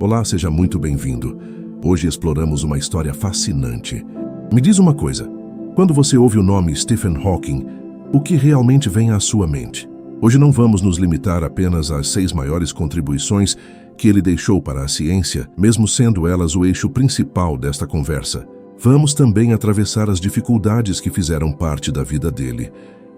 Olá, seja muito bem-vindo. Hoje exploramos uma história fascinante. Me diz uma coisa, quando você ouve o nome Stephen Hawking, o que realmente vem à sua mente? Hoje não vamos nos limitar apenas às 6 maiores contribuições que ele deixou para a ciência, mesmo sendo elas o eixo principal desta conversa. Vamos também atravessar as dificuldades que fizeram parte da vida dele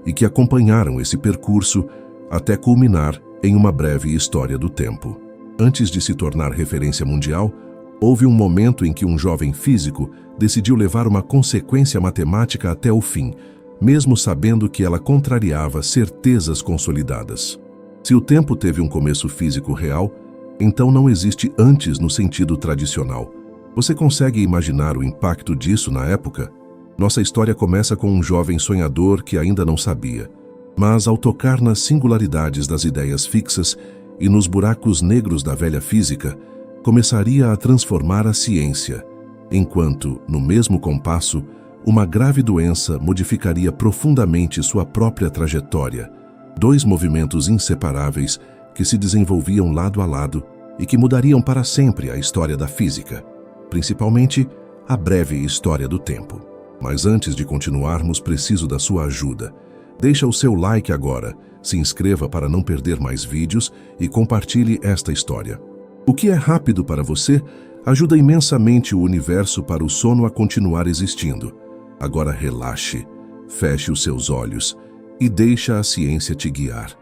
e que acompanharam esse percurso até culminar em uma breve história do tempo. Antes de se tornar referência mundial, houve um momento em que um jovem físico decidiu levar uma consequência matemática até o fim, mesmo sabendo que ela contrariava certezas consolidadas. Se o tempo teve um começo físico real, então não existe antes no sentido tradicional. Você consegue imaginar o impacto disso na época? Nossa história começa com um jovem sonhador que ainda não sabia. Mas ao tocar nas singularidades das ideias fixas e nos buracos negros da velha física, começaria a transformar a ciência, enquanto, no mesmo compasso, uma grave doença modificaria profundamente sua própria trajetória. 2 movimentos inseparáveis que se desenvolviam lado a lado e que mudariam para sempre a história da física, principalmente a breve história do tempo. Mas antes de continuarmos, preciso da sua ajuda. Deixa o seu like agora, se inscreva para não perder mais vídeos e compartilhe esta história. O que é rápido para você ajuda imensamente o universo para o sono a continuar existindo. Agora relaxe, feche os seus olhos e deixa a ciência te guiar.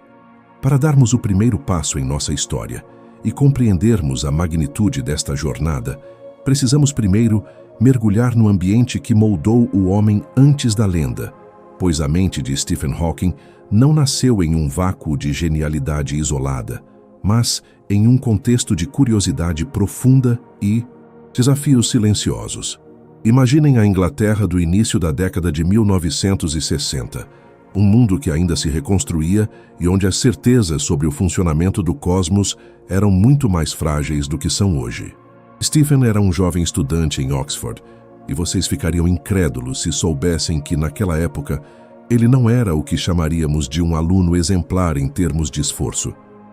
Para darmos o primeiro passo em nossa história e compreendermos a magnitude desta jornada, precisamos primeiro mergulhar no ambiente que moldou o homem antes da lenda, pois a mente de Stephen Hawking não nasceu em um vácuo de genialidade isolada, mas em um contexto de curiosidade profunda e desafios silenciosos. Imaginem a Inglaterra do início da década de 1960, um mundo que ainda se reconstruía e onde as certezas sobre o funcionamento do cosmos eram muito mais frágeis do que são hoje. Stephen era um jovem estudante em Oxford, e vocês ficariam incrédulos se soubessem que, naquela época, ele não era o que chamaríamos de um aluno exemplar em termos de esforço.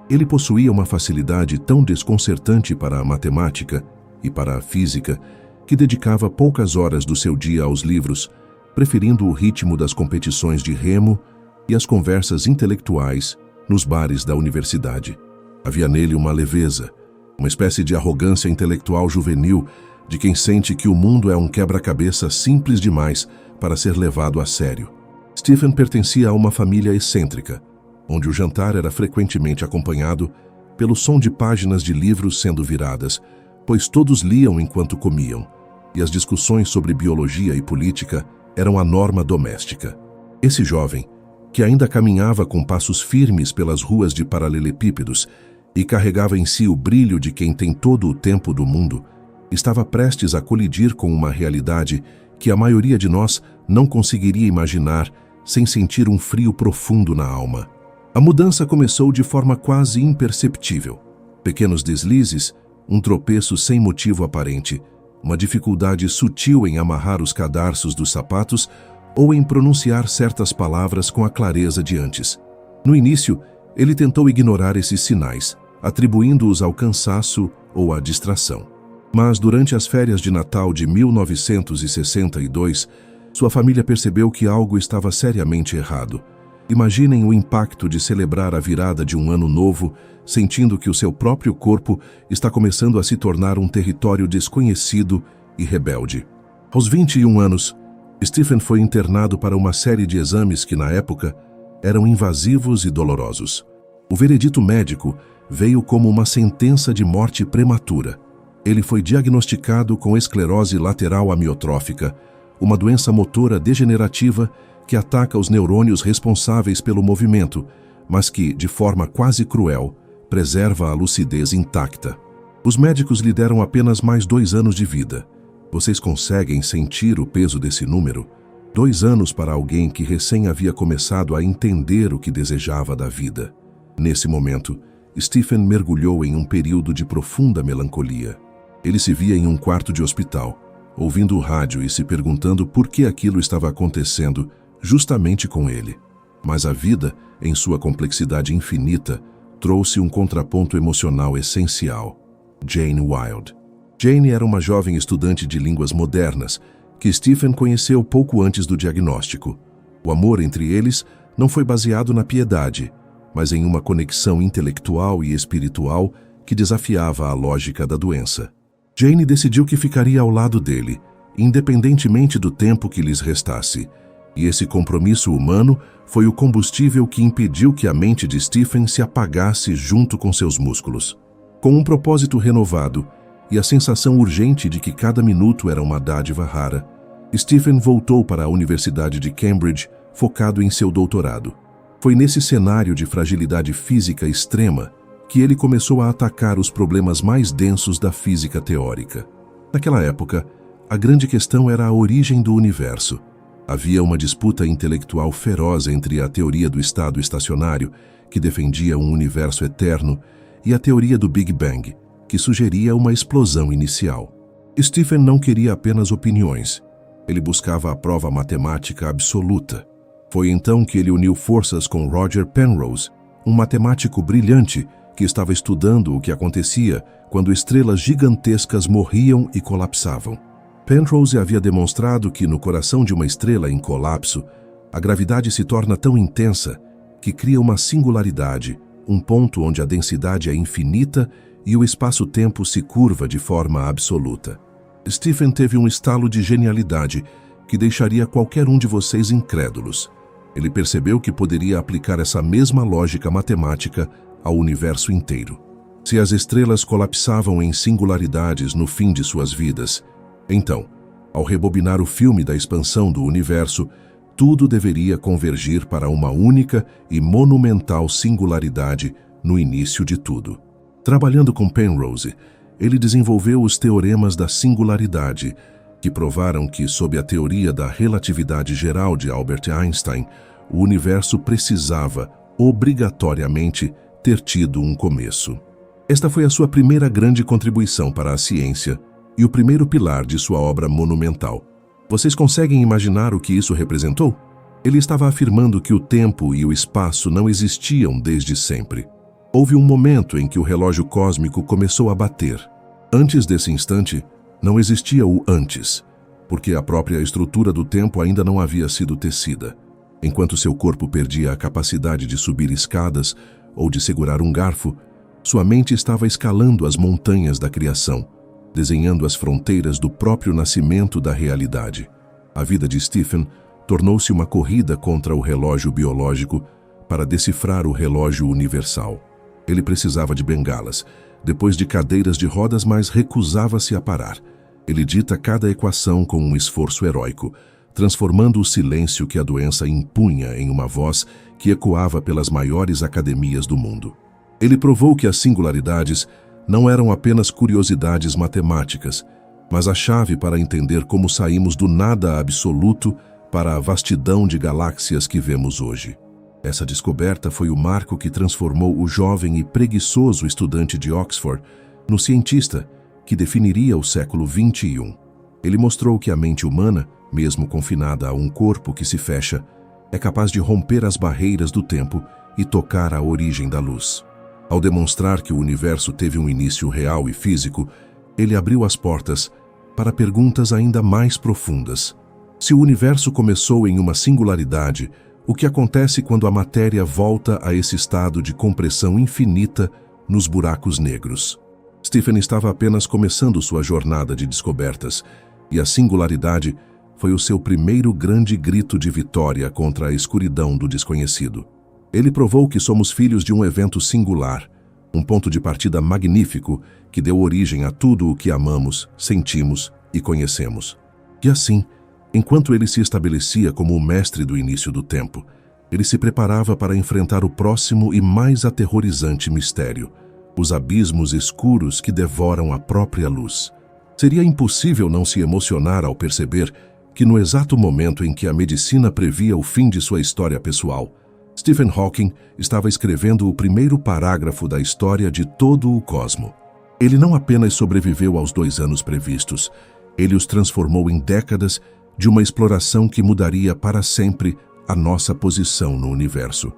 Ele possuía uma facilidade tão desconcertante para a matemática e para a física que dedicava poucas horas do seu dia aos livros, preferindo o ritmo das competições de remo e as conversas intelectuais nos bares da universidade. Havia nele uma leveza, uma espécie de arrogância intelectual juvenil de quem sente que o mundo é um quebra-cabeça simples demais para ser levado a sério. Stephen pertencia a uma família excêntrica, onde o jantar era frequentemente acompanhado pelo som de páginas de livros sendo viradas, pois todos liam enquanto comiam, e as discussões sobre biologia e política eram a norma doméstica. Esse jovem, que ainda caminhava com passos firmes pelas ruas de paralelepípedos e carregava em si o brilho de quem tem todo o tempo do mundo, estava prestes a colidir com uma realidade que a maioria de nós não conseguiria imaginar sem sentir um frio profundo na alma. A mudança começou de forma quase imperceptível. Pequenos deslizes, um tropeço sem motivo aparente, uma dificuldade sutil em amarrar os cadarços dos sapatos ou em pronunciar certas palavras com a clareza de antes. No início, ele tentou ignorar esses sinais, atribuindo-os ao cansaço ou à distração. Mas durante as férias de Natal de 1962, sua família percebeu que algo estava seriamente errado. Imaginem o impacto de celebrar a virada de um ano novo, sentindo que o seu próprio corpo está começando a se tornar um território desconhecido e rebelde. Aos 21 anos, Stephen foi internado para uma série de exames que, na época, eram invasivos e dolorosos. O veredito médico veio como uma sentença de morte prematura. Ele foi diagnosticado com esclerose lateral amiotrófica, uma doença motora degenerativa que ataca os neurônios responsáveis pelo movimento, mas que, de forma quase cruel, preserva a lucidez intacta. Os médicos lhe deram apenas mais 2 anos de vida. Vocês conseguem sentir o peso desse número? 2 anos para alguém que recém havia começado a entender o que desejava da vida. Nesse momento, Stephen mergulhou em um período de profunda melancolia. Ele se via em um quarto de hospital, ouvindo o rádio e se perguntando por que aquilo estava acontecendo justamente com ele. Mas a vida, em sua complexidade infinita, trouxe um contraponto emocional essencial. Jane Wilde. Jane era uma jovem estudante de línguas modernas que Stephen conheceu pouco antes do diagnóstico. O amor entre eles não foi baseado na piedade, mas em uma conexão intelectual e espiritual que desafiava a lógica da doença. Jane decidiu que ficaria ao lado dele, independentemente do tempo que lhes restasse, e esse compromisso humano foi o combustível que impediu que a mente de Stephen se apagasse junto com seus músculos. Com um propósito renovado e a sensação urgente de que cada minuto era uma dádiva rara, Stephen voltou para a Universidade de Cambridge, focado em seu doutorado. Foi nesse cenário de fragilidade física extrema que ele começou a atacar os problemas mais densos da física teórica. Naquela época, a grande questão era a origem do universo. Havia uma disputa intelectual feroz entre a teoria do estado estacionário, que defendia um universo eterno, e a teoria do Big Bang, que sugeria uma explosão inicial. Stephen não queria apenas opiniões. Ele buscava a prova matemática absoluta. Foi então que ele uniu forças com Roger Penrose, um matemático brilhante que estava estudando o que acontecia quando estrelas gigantescas morriam e colapsavam. Penrose havia demonstrado que no coração de uma estrela em colapso, a gravidade se torna tão intensa que cria uma singularidade, um ponto onde a densidade é infinita e o espaço-tempo se curva de forma absoluta. Stephen teve um estalo de genialidade que deixaria qualquer um de vocês incrédulos. Ele percebeu que poderia aplicar essa mesma lógica matemática ao universo inteiro. Se as estrelas colapsavam em singularidades no fim de suas vidas, então, ao rebobinar o filme da expansão do universo, tudo deveria convergir para uma única e monumental singularidade no início de tudo. Trabalhando com Penrose, ele desenvolveu os teoremas da singularidade, que provaram que, sob a teoria da relatividade geral de Albert Einstein, o universo precisava, obrigatoriamente, ter tido um começo. Esta foi a sua primeira grande contribuição para a ciência e o primeiro pilar de sua obra monumental. Vocês conseguem imaginar o que isso representou? Ele estava afirmando que o tempo e o espaço não existiam desde sempre. Houve um momento em que o relógio cósmico começou a bater. Antes desse instante, não existia o antes, porque a própria estrutura do tempo ainda não havia sido tecida. Enquanto seu corpo perdia a capacidade de subir escadas ou de segurar um garfo, sua mente estava escalando as montanhas da criação, desenhando as fronteiras do próprio nascimento da realidade. A vida de Stephen tornou-se uma corrida contra o relógio biológico para decifrar o relógio universal. Ele precisava de bengalas, depois de cadeiras de rodas, mas recusava-se a parar. Ele dita cada equação com um esforço heróico, transformando o silêncio que a doença impunha em uma voz que ecoava pelas maiores academias do mundo. Ele provou que as singularidades não eram apenas curiosidades matemáticas, mas a chave para entender como saímos do nada absoluto para a vastidão de galáxias que vemos hoje. Essa descoberta foi o marco que transformou o jovem e preguiçoso estudante de Oxford no cientista que definiria o século XXI. Ele mostrou que a mente humana, mesmo confinada a um corpo que se fecha, é capaz de romper as barreiras do tempo e tocar a origem da luz. Ao demonstrar que o universo teve um início real e físico, ele abriu as portas para perguntas ainda mais profundas. Se o universo começou em uma singularidade, o que acontece quando a matéria volta a esse estado de compressão infinita nos buracos negros? Stephen estava apenas começando sua jornada de descobertas, e a singularidade foi o seu primeiro grande grito de vitória contra a escuridão do desconhecido. Ele provou que somos filhos de um evento singular, um ponto de partida magnífico que deu origem a tudo o que amamos, sentimos e conhecemos. E assim, enquanto ele se estabelecia como o mestre do início do tempo, ele se preparava para enfrentar o próximo e mais aterrorizante mistério, os abismos escuros que devoram a própria luz. Seria impossível não se emocionar ao perceber que no exato momento em que a medicina previa o fim de sua história pessoal, Stephen Hawking estava escrevendo o primeiro parágrafo da história de todo o cosmo. Ele não apenas sobreviveu aos 2 anos previstos, ele os transformou em décadas de uma exploração que mudaria para sempre a nossa posição no universo.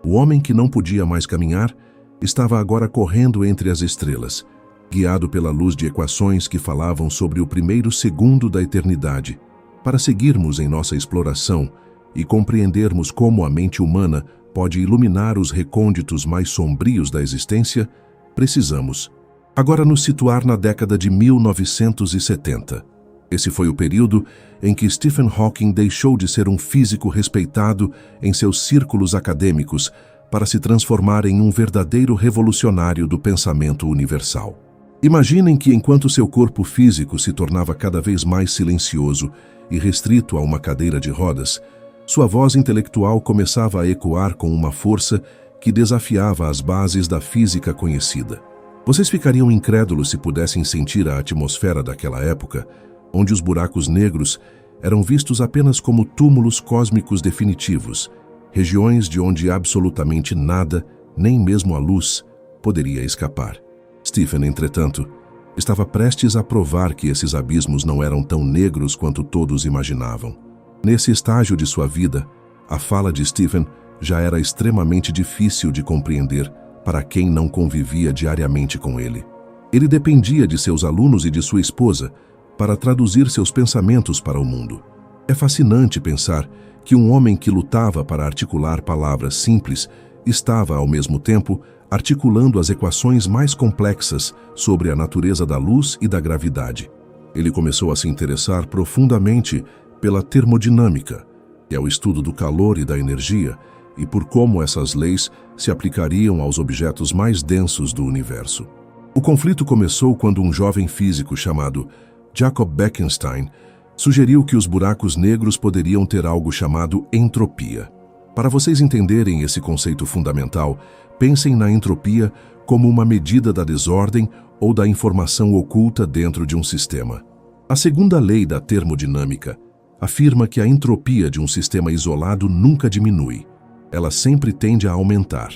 O homem que não podia mais caminhar estava agora correndo entre as estrelas, guiado pela luz de equações que falavam sobre o primeiro segundo da eternidade. Para seguirmos em nossa exploração e compreendermos como a mente humana pode iluminar os recônditos mais sombrios da existência, precisamos agora nos situar na década de 1970. Esse foi o período em que Stephen Hawking deixou de ser um físico respeitado em seus círculos acadêmicos para se transformar em um verdadeiro revolucionário do pensamento universal. Imaginem que enquanto seu corpo físico se tornava cada vez mais silencioso e restrito a uma cadeira de rodas, sua voz intelectual começava a ecoar com uma força que desafiava as bases da física conhecida. Vocês ficariam incrédulos se pudessem sentir a atmosfera daquela época, onde os buracos negros eram vistos apenas como túmulos cósmicos definitivos, regiões de onde absolutamente nada, nem mesmo a luz, poderia escapar. Stephen, entretanto, estava prestes a provar que esses abismos não eram tão negros quanto todos imaginavam. Nesse estágio de sua vida, a fala de Stephen já era extremamente difícil de compreender para quem não convivia diariamente com ele. Ele dependia de seus alunos e de sua esposa para traduzir seus pensamentos para o mundo. É fascinante pensar que um homem que lutava para articular palavras simples estava, ao mesmo tempo, articulando as equações mais complexas sobre a natureza da luz e da gravidade. Ele começou a se interessar profundamente pela termodinâmica, que é o estudo do calor e da energia, e por como essas leis se aplicariam aos objetos mais densos do universo. O conflito começou quando um jovem físico chamado Jacob Bekenstein sugeriu que os buracos negros poderiam ter algo chamado entropia. Para vocês entenderem esse conceito fundamental, pensem na entropia como uma medida da desordem ou da informação oculta dentro de um sistema. A segunda lei da termodinâmica afirma que a entropia de um sistema isolado nunca diminui. Ela sempre tende a aumentar.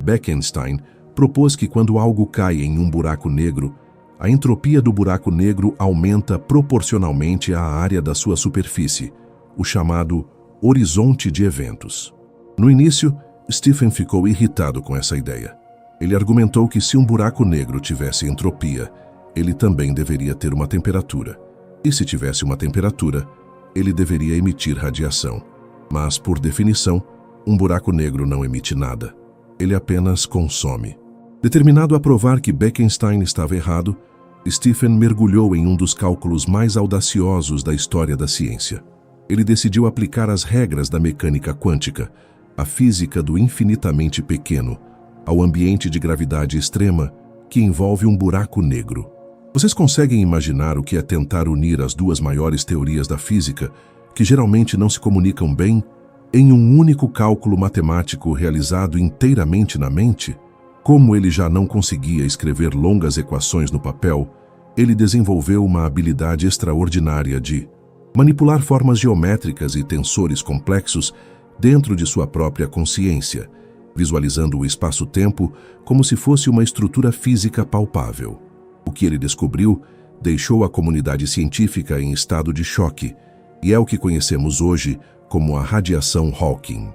Bekenstein propôs que quando algo cai em um buraco negro, a entropia do buraco negro aumenta proporcionalmente à área da sua superfície, o chamado horizonte de eventos. No início, Stephen ficou irritado com essa ideia. Ele argumentou que se um buraco negro tivesse entropia, ele também deveria ter uma temperatura. E se tivesse uma temperatura, ele deveria emitir radiação. Mas, por definição, um buraco negro não emite nada. Ele apenas consome. Determinado a provar que Bekenstein estava errado, Stephen mergulhou em um dos cálculos mais audaciosos da história da ciência. Ele decidiu aplicar as regras da mecânica quântica, a física do infinitamente pequeno, ao ambiente de gravidade extrema que envolve um buraco negro. Vocês conseguem imaginar o que é tentar unir as duas maiores teorias da física, que geralmente não se comunicam bem, em um único cálculo matemático realizado inteiramente na mente? Como ele já não conseguia escrever longas equações no papel, ele desenvolveu uma habilidade extraordinária de manipular formas geométricas e tensores complexos dentro de sua própria consciência, visualizando o espaço-tempo como se fosse uma estrutura física palpável. O que ele descobriu deixou a comunidade científica em estado de choque, e é o que conhecemos hoje como a radiação Hawking.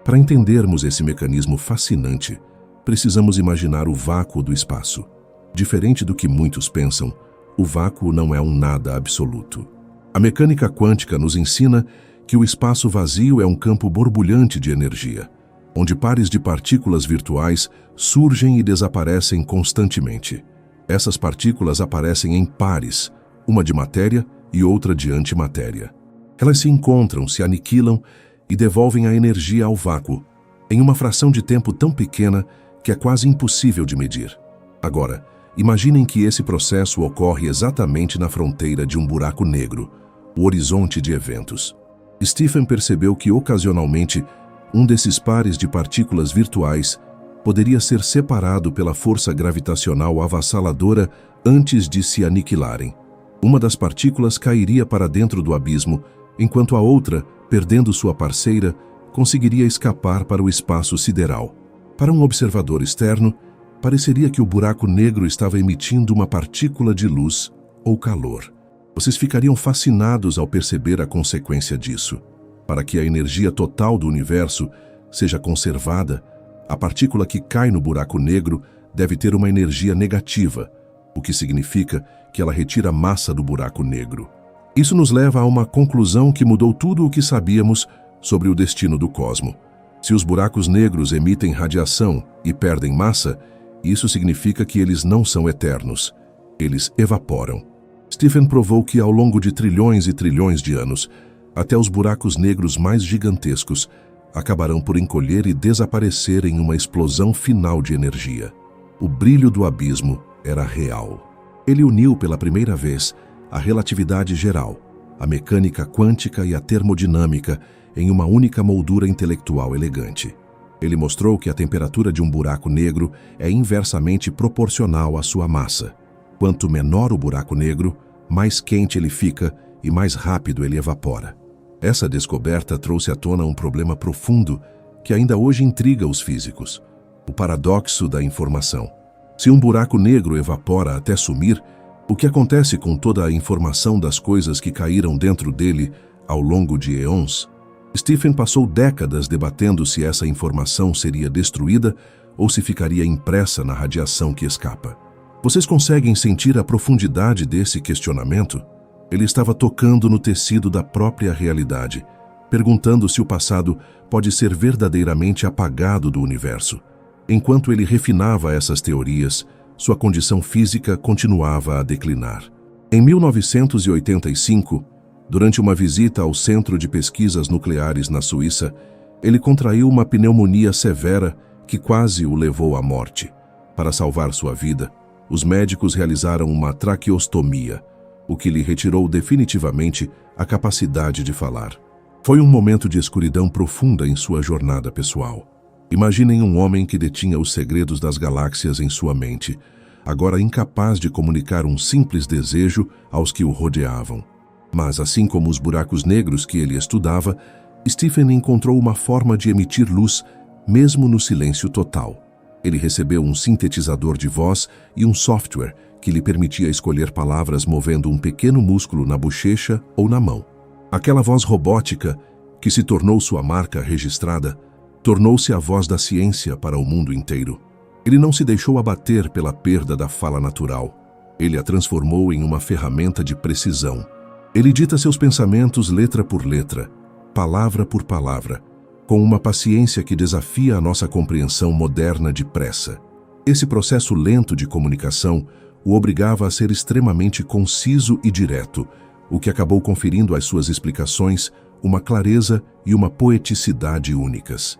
Para entendermos esse mecanismo fascinante, precisamos imaginar o vácuo do espaço. Diferente do que muitos pensam, o vácuo não é um nada absoluto. A mecânica quântica nos ensina que o espaço vazio é um campo borbulhante de energia, onde pares de partículas virtuais surgem e desaparecem constantemente. Essas partículas aparecem em pares, uma de matéria e outra de antimatéria. Elas se encontram, se aniquilam e devolvem a energia ao vácuo, em uma fração de tempo tão pequena que é quase impossível de medir. Agora, imaginem que esse processo ocorre exatamente na fronteira de um buraco negro, o horizonte de eventos. Stephen percebeu que, ocasionalmente, um desses pares de partículas virtuais poderia ser separado pela força gravitacional avassaladora antes de se aniquilarem. Uma das partículas cairia para dentro do abismo, enquanto a outra, perdendo sua parceira, conseguiria escapar para o espaço sideral. Para um observador externo, pareceria que o buraco negro estava emitindo uma partícula de luz ou calor. Vocês ficariam fascinados ao perceber a consequência disso. Para que a energia total do universo seja conservada, a partícula que cai no buraco negro deve ter uma energia negativa, o que significa que ela retira massa do buraco negro. Isso nos leva a uma conclusão que mudou tudo o que sabíamos sobre o destino do cosmo. Se os buracos negros emitem radiação e perdem massa, isso significa que eles não são eternos. Eles evaporam. Stephen provou que ao longo de trilhões e trilhões de anos, até os buracos negros mais gigantescos acabarão por encolher e desaparecer em uma explosão final de energia. O brilho do abismo era real. Ele uniu pela primeira vez a relatividade geral, a mecânica quântica e a termodinâmica em uma única moldura intelectual elegante. Ele mostrou que a temperatura de um buraco negro é inversamente proporcional à sua massa. Quanto menor o buraco negro, mais quente ele fica e mais rápido ele evapora. Essa descoberta trouxe à tona um problema profundo que ainda hoje intriga os físicos: o paradoxo da informação. Se um buraco negro evapora até sumir, o que acontece com toda a informação das coisas que caíram dentro dele ao longo de eons? Stephen passou décadas debatendo se essa informação seria destruída ou se ficaria impressa na radiação que escapa. Vocês conseguem sentir a profundidade desse questionamento? Ele estava tocando no tecido da própria realidade, perguntando se o passado pode ser verdadeiramente apagado do universo. Enquanto ele refinava essas teorias, sua condição física continuava a declinar. Em 1985, durante uma visita ao Centro de Pesquisas Nucleares na Suíça, ele contraiu uma pneumonia severa que quase o levou à morte. Para salvar sua vida, os médicos realizaram uma traqueostomia, o que lhe retirou definitivamente a capacidade de falar. Foi um momento de escuridão profunda em sua jornada pessoal. Imaginem um homem que detinha os segredos das galáxias em sua mente, agora incapaz de comunicar um simples desejo aos que o rodeavam. Mas, assim como os buracos negros que ele estudava, Stephen encontrou uma forma de emitir luz mesmo no silêncio total. Ele recebeu um sintetizador de voz e um software que lhe permitia escolher palavras movendo um pequeno músculo na bochecha ou na mão. Aquela voz robótica, que se tornou sua marca registrada, tornou-se a voz da ciência para o mundo inteiro. Ele não se deixou abater pela perda da fala natural. Ele a transformou em uma ferramenta de precisão. Ele dita seus pensamentos letra por letra, palavra por palavra, com uma paciência que desafia a nossa compreensão moderna de pressa. Esse processo lento de comunicação o obrigava a ser extremamente conciso e direto, o que acabou conferindo às suas explicações uma clareza e uma poeticidade únicas.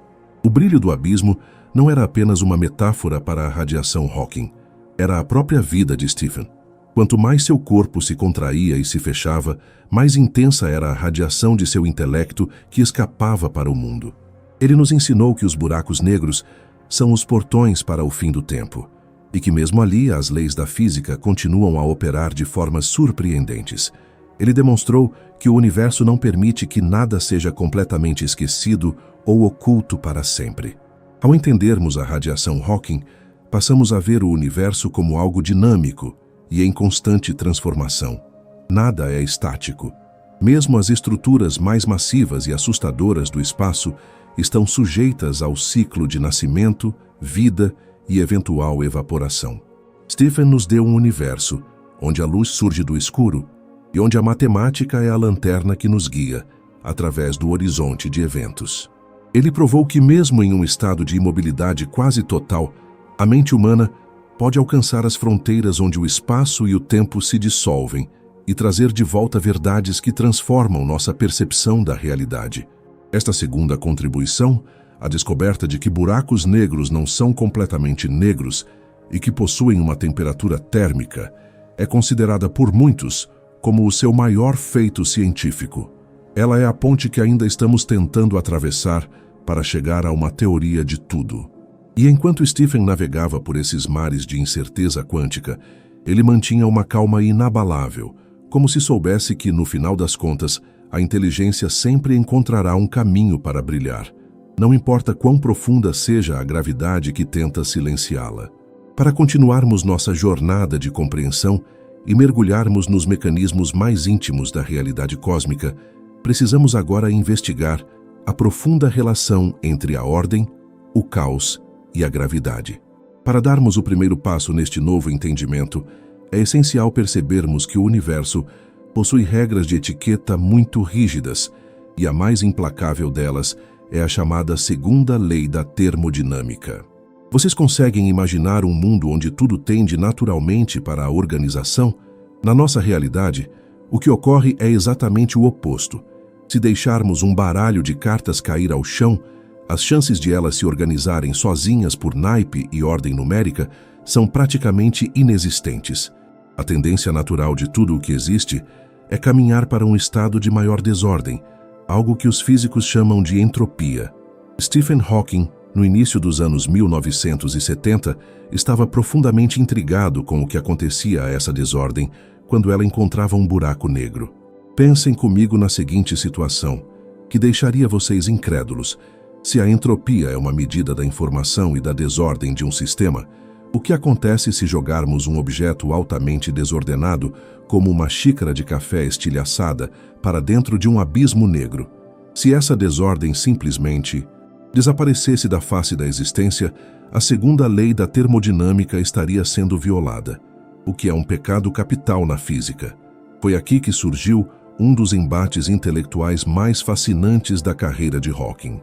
O brilho do abismo não era apenas uma metáfora para a radiação Hawking, era a própria vida de Stephen. Quanto mais seu corpo se contraía e se fechava, mais intensa era a radiação de seu intelecto que escapava para o mundo. Ele nos ensinou que os buracos negros são os portões para o fim do tempo, e que mesmo ali as leis da física continuam a operar de formas surpreendentes. Ele demonstrou que o universo não permite que nada seja completamente esquecido ou oculto para sempre. Ao entendermos a radiação Hawking, passamos a ver o universo como algo dinâmico e em constante transformação. Nada é estático. Mesmo as estruturas mais massivas e assustadoras do espaço estão sujeitas ao ciclo de nascimento, vida e eventual evaporação. Stephen nos deu um universo onde a luz surge do escuro e onde a matemática é a lanterna que nos guia através do horizonte de eventos. Ele provou que mesmo em um estado de imobilidade quase total, a mente humana pode alcançar as fronteiras onde o espaço e o tempo se dissolvem e trazer de volta verdades que transformam nossa percepção da realidade. Esta segunda contribuição, a descoberta de que buracos negros não são completamente negros e que possuem uma temperatura térmica, é considerada por muitos como o seu maior feito científico. Ela é a ponte que ainda estamos tentando atravessar para chegar a uma teoria de tudo. E enquanto Stephen navegava por esses mares de incerteza quântica, ele mantinha uma calma inabalável, como se soubesse que, no final das contas, a inteligência sempre encontrará um caminho para brilhar. Não importa quão profunda seja a gravidade que tenta silenciá-la. Para continuarmos nossa jornada de compreensão e mergulharmos nos mecanismos mais íntimos da realidade cósmica, precisamos agora investigar a profunda relação entre a ordem, o caos e a gravidade. Para darmos o primeiro passo neste novo entendimento, é essencial percebermos que o universo possui regras de etiqueta muito rígidas, e a mais implacável delas é a chamada segunda lei da termodinâmica. Vocês conseguem imaginar um mundo onde tudo tende naturalmente para a organização? Na nossa realidade, o que ocorre é exatamente o oposto. Se deixarmos um baralho de cartas cair ao chão, as chances de elas se organizarem sozinhas por naipe e ordem numérica são praticamente inexistentes. A tendência natural de tudo o que existe é caminhar para um estado de maior desordem, algo que os físicos chamam de entropia. Stephen Hawking, no início dos anos 1970, estava profundamente intrigado com o que acontecia a essa desordem quando ela encontrava um buraco negro. Pensem comigo na seguinte situação, que deixaria vocês incrédulos. Se a entropia é uma medida da informação e da desordem de um sistema, o que acontece se jogarmos um objeto altamente desordenado, como uma xícara de café estilhaçada, para dentro de um abismo negro? Se essa desordem simplesmente desaparecesse da face da existência, a segunda lei da termodinâmica estaria sendo violada, o que é um pecado capital na física. Foi aqui que surgiu um dos embates intelectuais mais fascinantes da carreira de Hawking.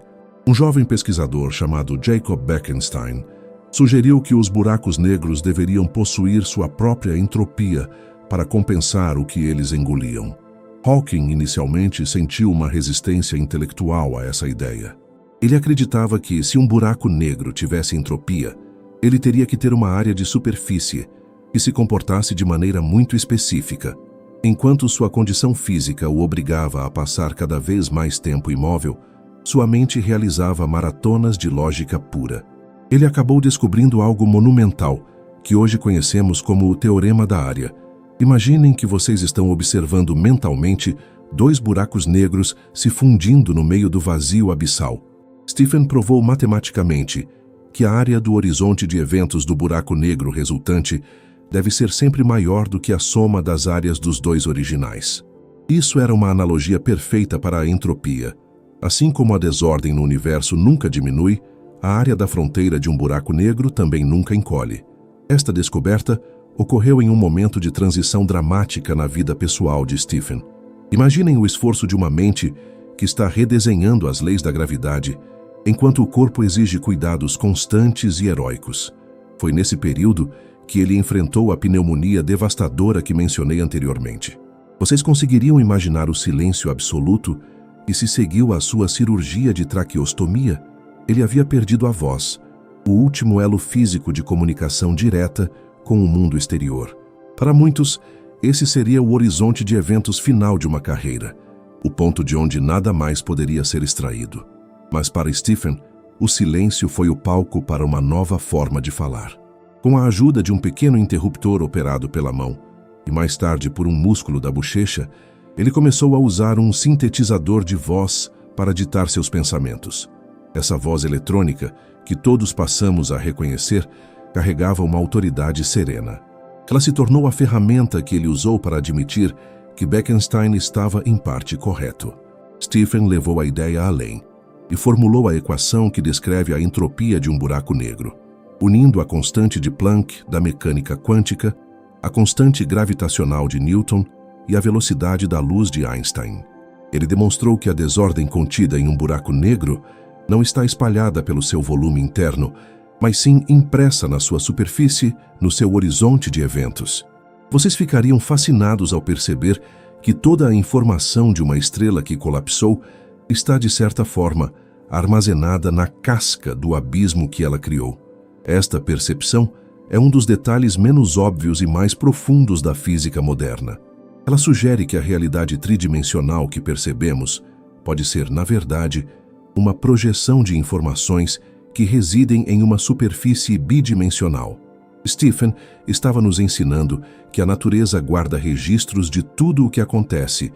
Um jovem pesquisador chamado Jacob Bekenstein sugeriu que os buracos negros deveriam possuir sua própria entropia para compensar o que eles engoliam. Hawking inicialmente sentiu uma resistência intelectual a essa ideia. Ele acreditava que, se um buraco negro tivesse entropia, ele teria que ter uma área de superfície que se comportasse de maneira muito específica. Enquanto sua condição física o obrigava a passar cada vez mais tempo imóvel, sua mente realizava maratonas de lógica pura. Ele acabou descobrindo algo monumental, que hoje conhecemos como o Teorema da Área. Imaginem que vocês estão observando mentalmente dois buracos negros se fundindo no meio do vazio abissal. Stephen provou matematicamente que a área do horizonte de eventos do buraco negro resultante deve ser sempre maior do que a soma das áreas dos dois originais. Isso era uma analogia perfeita para a entropia. Assim como a desordem no universo nunca diminui, a área da fronteira de um buraco negro também nunca encolhe. Esta descoberta ocorreu em um momento de transição dramática na vida pessoal de Stephen. Imaginem o esforço de uma mente que está redesenhando as leis da gravidade, enquanto o corpo exige cuidados constantes e heróicos. Foi nesse período que ele enfrentou a pneumonia devastadora que mencionei anteriormente. Vocês conseguiriam imaginar o silêncio absoluto e se seguiu a sua cirurgia de traqueostomia? Ele havia perdido a voz, o último elo físico de comunicação direta com o mundo exterior. Para muitos, esse seria o horizonte de eventos final de uma carreira, o ponto de onde nada mais poderia ser extraído. Mas para Stephen, o silêncio foi o palco para uma nova forma de falar. Com a ajuda de um pequeno interruptor operado pela mão, e mais tarde por um músculo da bochecha, ele começou a usar um sintetizador de voz para ditar seus pensamentos. Essa voz eletrônica, que todos passamos a reconhecer, carregava uma autoridade serena. Ela se tornou a ferramenta que ele usou para admitir que Bekenstein estava em parte correto. Stephen levou a ideia além e formulou a equação que descreve a entropia de um buraco negro, unindo a constante de Planck da mecânica quântica, a constante gravitacional de Newton e a velocidade da luz de Einstein. Ele demonstrou que a desordem contida em um buraco negro não está espalhada pelo seu volume interno, mas sim impressa na sua superfície, no seu horizonte de eventos. Vocês ficariam fascinados ao perceber que toda a informação de uma estrela que colapsou está, de certa forma, armazenada na casca do abismo que ela criou. Esta percepção é um dos detalhes menos óbvios e mais profundos da física moderna. Ela sugere que a realidade tridimensional que percebemos pode ser, na verdade, uma projeção de informações que residem em uma superfície bidimensional. Stephen estava nos ensinando que a natureza guarda registros de tudo o que acontece,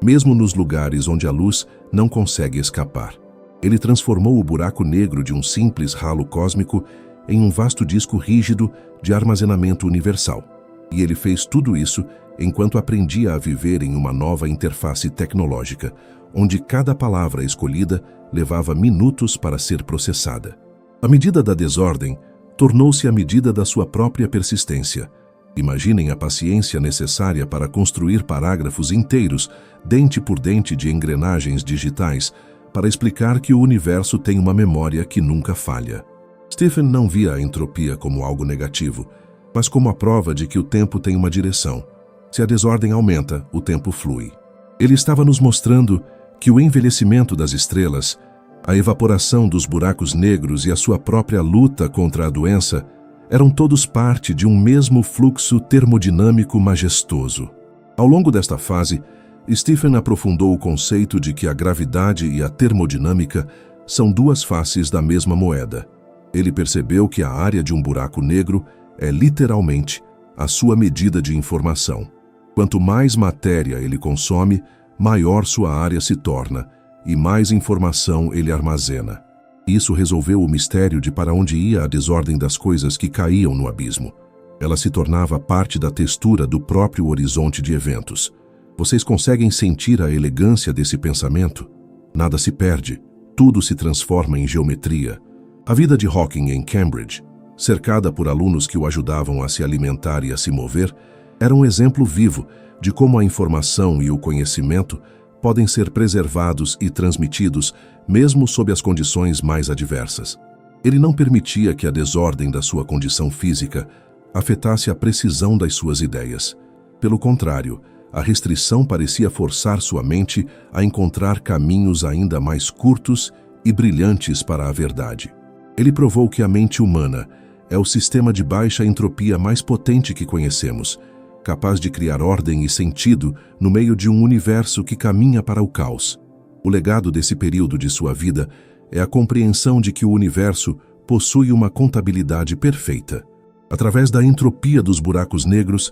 mesmo nos lugares onde a luz não consegue escapar. Ele transformou o buraco negro de um simples ralo cósmico em um vasto disco rígido de armazenamento universal. E ele fez tudo isso enquanto aprendia a viver em uma nova interface tecnológica, onde cada palavra escolhida levava minutos para ser processada. A medida da desordem tornou-se a medida da sua própria persistência. Imaginem a paciência necessária para construir parágrafos inteiros, dente por dente de engrenagens digitais, para explicar que o universo tem uma memória que nunca falha. Stephen não via a entropia como algo negativo, mas como a prova de que o tempo tem uma direção. Se a desordem aumenta, o tempo flui. Ele estava nos mostrando que o envelhecimento das estrelas, a evaporação dos buracos negros e a sua própria luta contra a doença eram todos parte de um mesmo fluxo termodinâmico majestoso. Ao longo desta fase, Stephen aprofundou o conceito de que a gravidade e a termodinâmica são duas faces da mesma moeda. Ele percebeu que a área de um buraco negro é literalmente a sua medida de informação. Quanto mais matéria ele consome, maior sua área se torna e mais informação ele armazena. Isso resolveu o mistério de para onde ia a desordem das coisas que caíam no abismo. Ela se tornava parte da textura do próprio horizonte de eventos. Vocês conseguem sentir a elegância desse pensamento? Nada se perde, tudo se transforma em geometria. A vida de Hawking em Cambridge, cercada por alunos que o ajudavam a se alimentar e a se mover, era um exemplo vivo de como a informação e o conhecimento podem ser preservados e transmitidos mesmo sob as condições mais adversas. Ele não permitia que a desordem da sua condição física afetasse a precisão das suas ideias. Pelo contrário, a restrição parecia forçar sua mente a encontrar caminhos ainda mais curtos e brilhantes para a verdade. Ele provou que a mente humana é o sistema de baixa entropia mais potente que conhecemos, capaz de criar ordem e sentido no meio de um universo que caminha para o caos. O legado desse período de sua vida é a compreensão de que o universo possui uma contabilidade perfeita. Através da entropia dos buracos negros,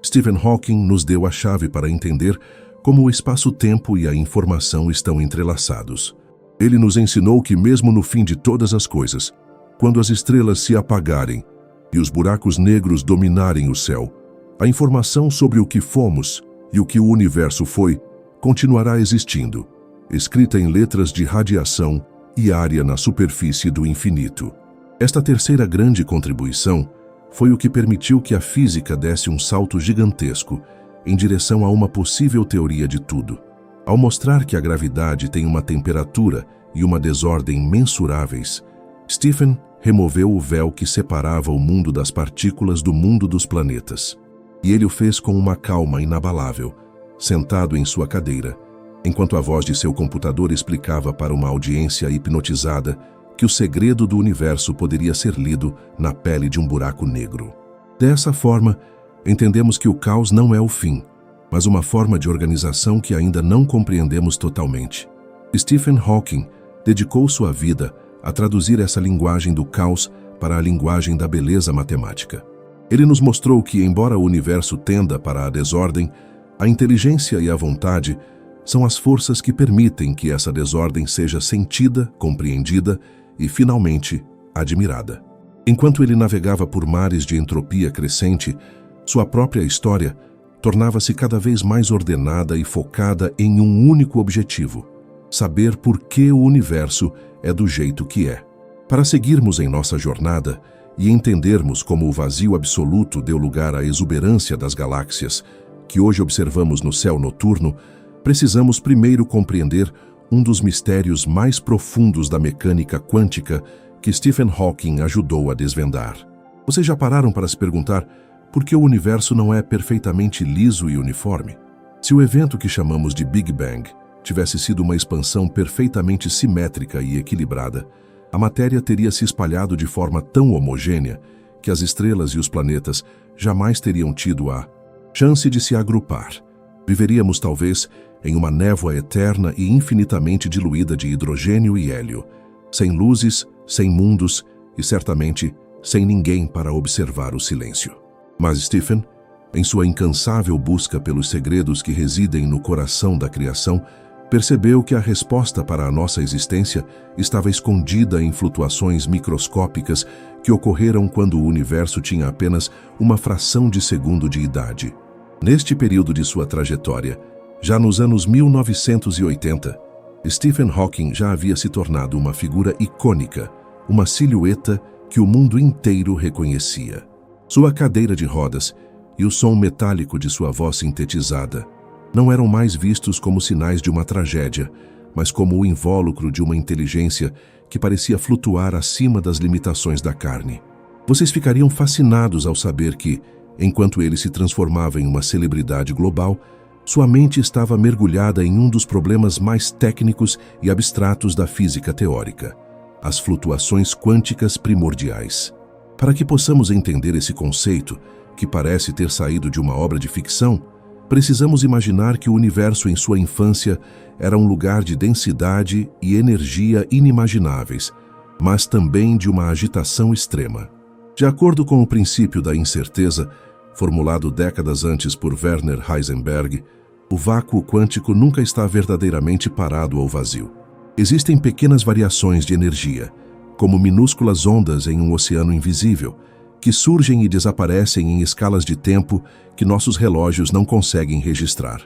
Stephen Hawking nos deu a chave para entender como o espaço-tempo e a informação estão entrelaçados. Ele nos ensinou que mesmo no fim de todas as coisas, quando as estrelas se apagarem e os buracos negros dominarem o céu, a informação sobre o que fomos e o que o universo foi continuará existindo, escrita em letras de radiação e área na superfície do infinito. Esta terceira grande contribuição foi o que permitiu que a física desse um salto gigantesco em direção a uma possível teoria de tudo. Ao mostrar que a gravidade tem uma temperatura e uma desordem mensuráveis, Stephen removeu o véu que separava o mundo das partículas do mundo dos planetas. E ele o fez com uma calma inabalável, sentado em sua cadeira, enquanto a voz de seu computador explicava para uma audiência hipnotizada que o segredo do universo poderia ser lido na pele de um buraco negro. Dessa forma, entendemos que o caos não é o fim, mas uma forma de organização que ainda não compreendemos totalmente. Stephen Hawking dedicou sua vida a traduzir essa linguagem do caos para a linguagem da beleza matemática. Ele nos mostrou que, embora o universo tenda para a desordem, a inteligência e a vontade são as forças que permitem que essa desordem seja sentida, compreendida e, finalmente, admirada. Enquanto ele navegava por mares de entropia crescente, sua própria história tornava-se cada vez mais ordenada e focada em um único objetivo: saber por que o universo é do jeito que é. Para seguirmos em nossa jornada e entendermos como o vazio absoluto deu lugar à exuberância das galáxias que hoje observamos no céu noturno, precisamos primeiro compreender um dos mistérios mais profundos da mecânica quântica que Stephen Hawking ajudou a desvendar. Vocês já pararam para se perguntar por que o universo não é perfeitamente liso e uniforme? Se o evento que chamamos de Big Bang tivesse sido uma expansão perfeitamente simétrica e equilibrada, a matéria teria se espalhado de forma tão homogênea que as estrelas e os planetas jamais teriam tido a chance de se agrupar. Viveríamos talvez em uma névoa eterna e infinitamente diluída de hidrogênio e hélio, sem luzes, sem mundos e certamente sem ninguém para observar o silêncio. Mas Stephen, em sua incansável busca pelos segredos que residem no coração da criação, percebeu que a resposta para a nossa existência estava escondida em flutuações microscópicas que ocorreram quando o universo tinha apenas uma fração de segundo de idade. Neste período de sua trajetória, já nos anos 1980, Stephen Hawking já havia se tornado uma figura icônica, uma silhueta que o mundo inteiro reconhecia. Sua cadeira de rodas e o som metálico de sua voz sintetizada não eram mais vistos como sinais de uma tragédia, mas como o invólucro de uma inteligência que parecia flutuar acima das limitações da carne. Vocês ficariam fascinados ao saber que, enquanto ele se transformava em uma celebridade global, sua mente estava mergulhada em um dos problemas mais técnicos e abstratos da física teórica: as flutuações quânticas primordiais. Para que possamos entender esse conceito, que parece ter saído de uma obra de ficção, precisamos imaginar que o universo em sua infância era um lugar de densidade e energia inimagináveis, mas também de uma agitação extrema. De acordo com o princípio da incerteza, formulado décadas antes por Werner Heisenberg, o vácuo quântico nunca está verdadeiramente parado ou vazio. Existem pequenas variações de energia, como minúsculas ondas em um oceano invisível, que surgem e desaparecem em escalas de tempo que nossos relógios não conseguem registrar.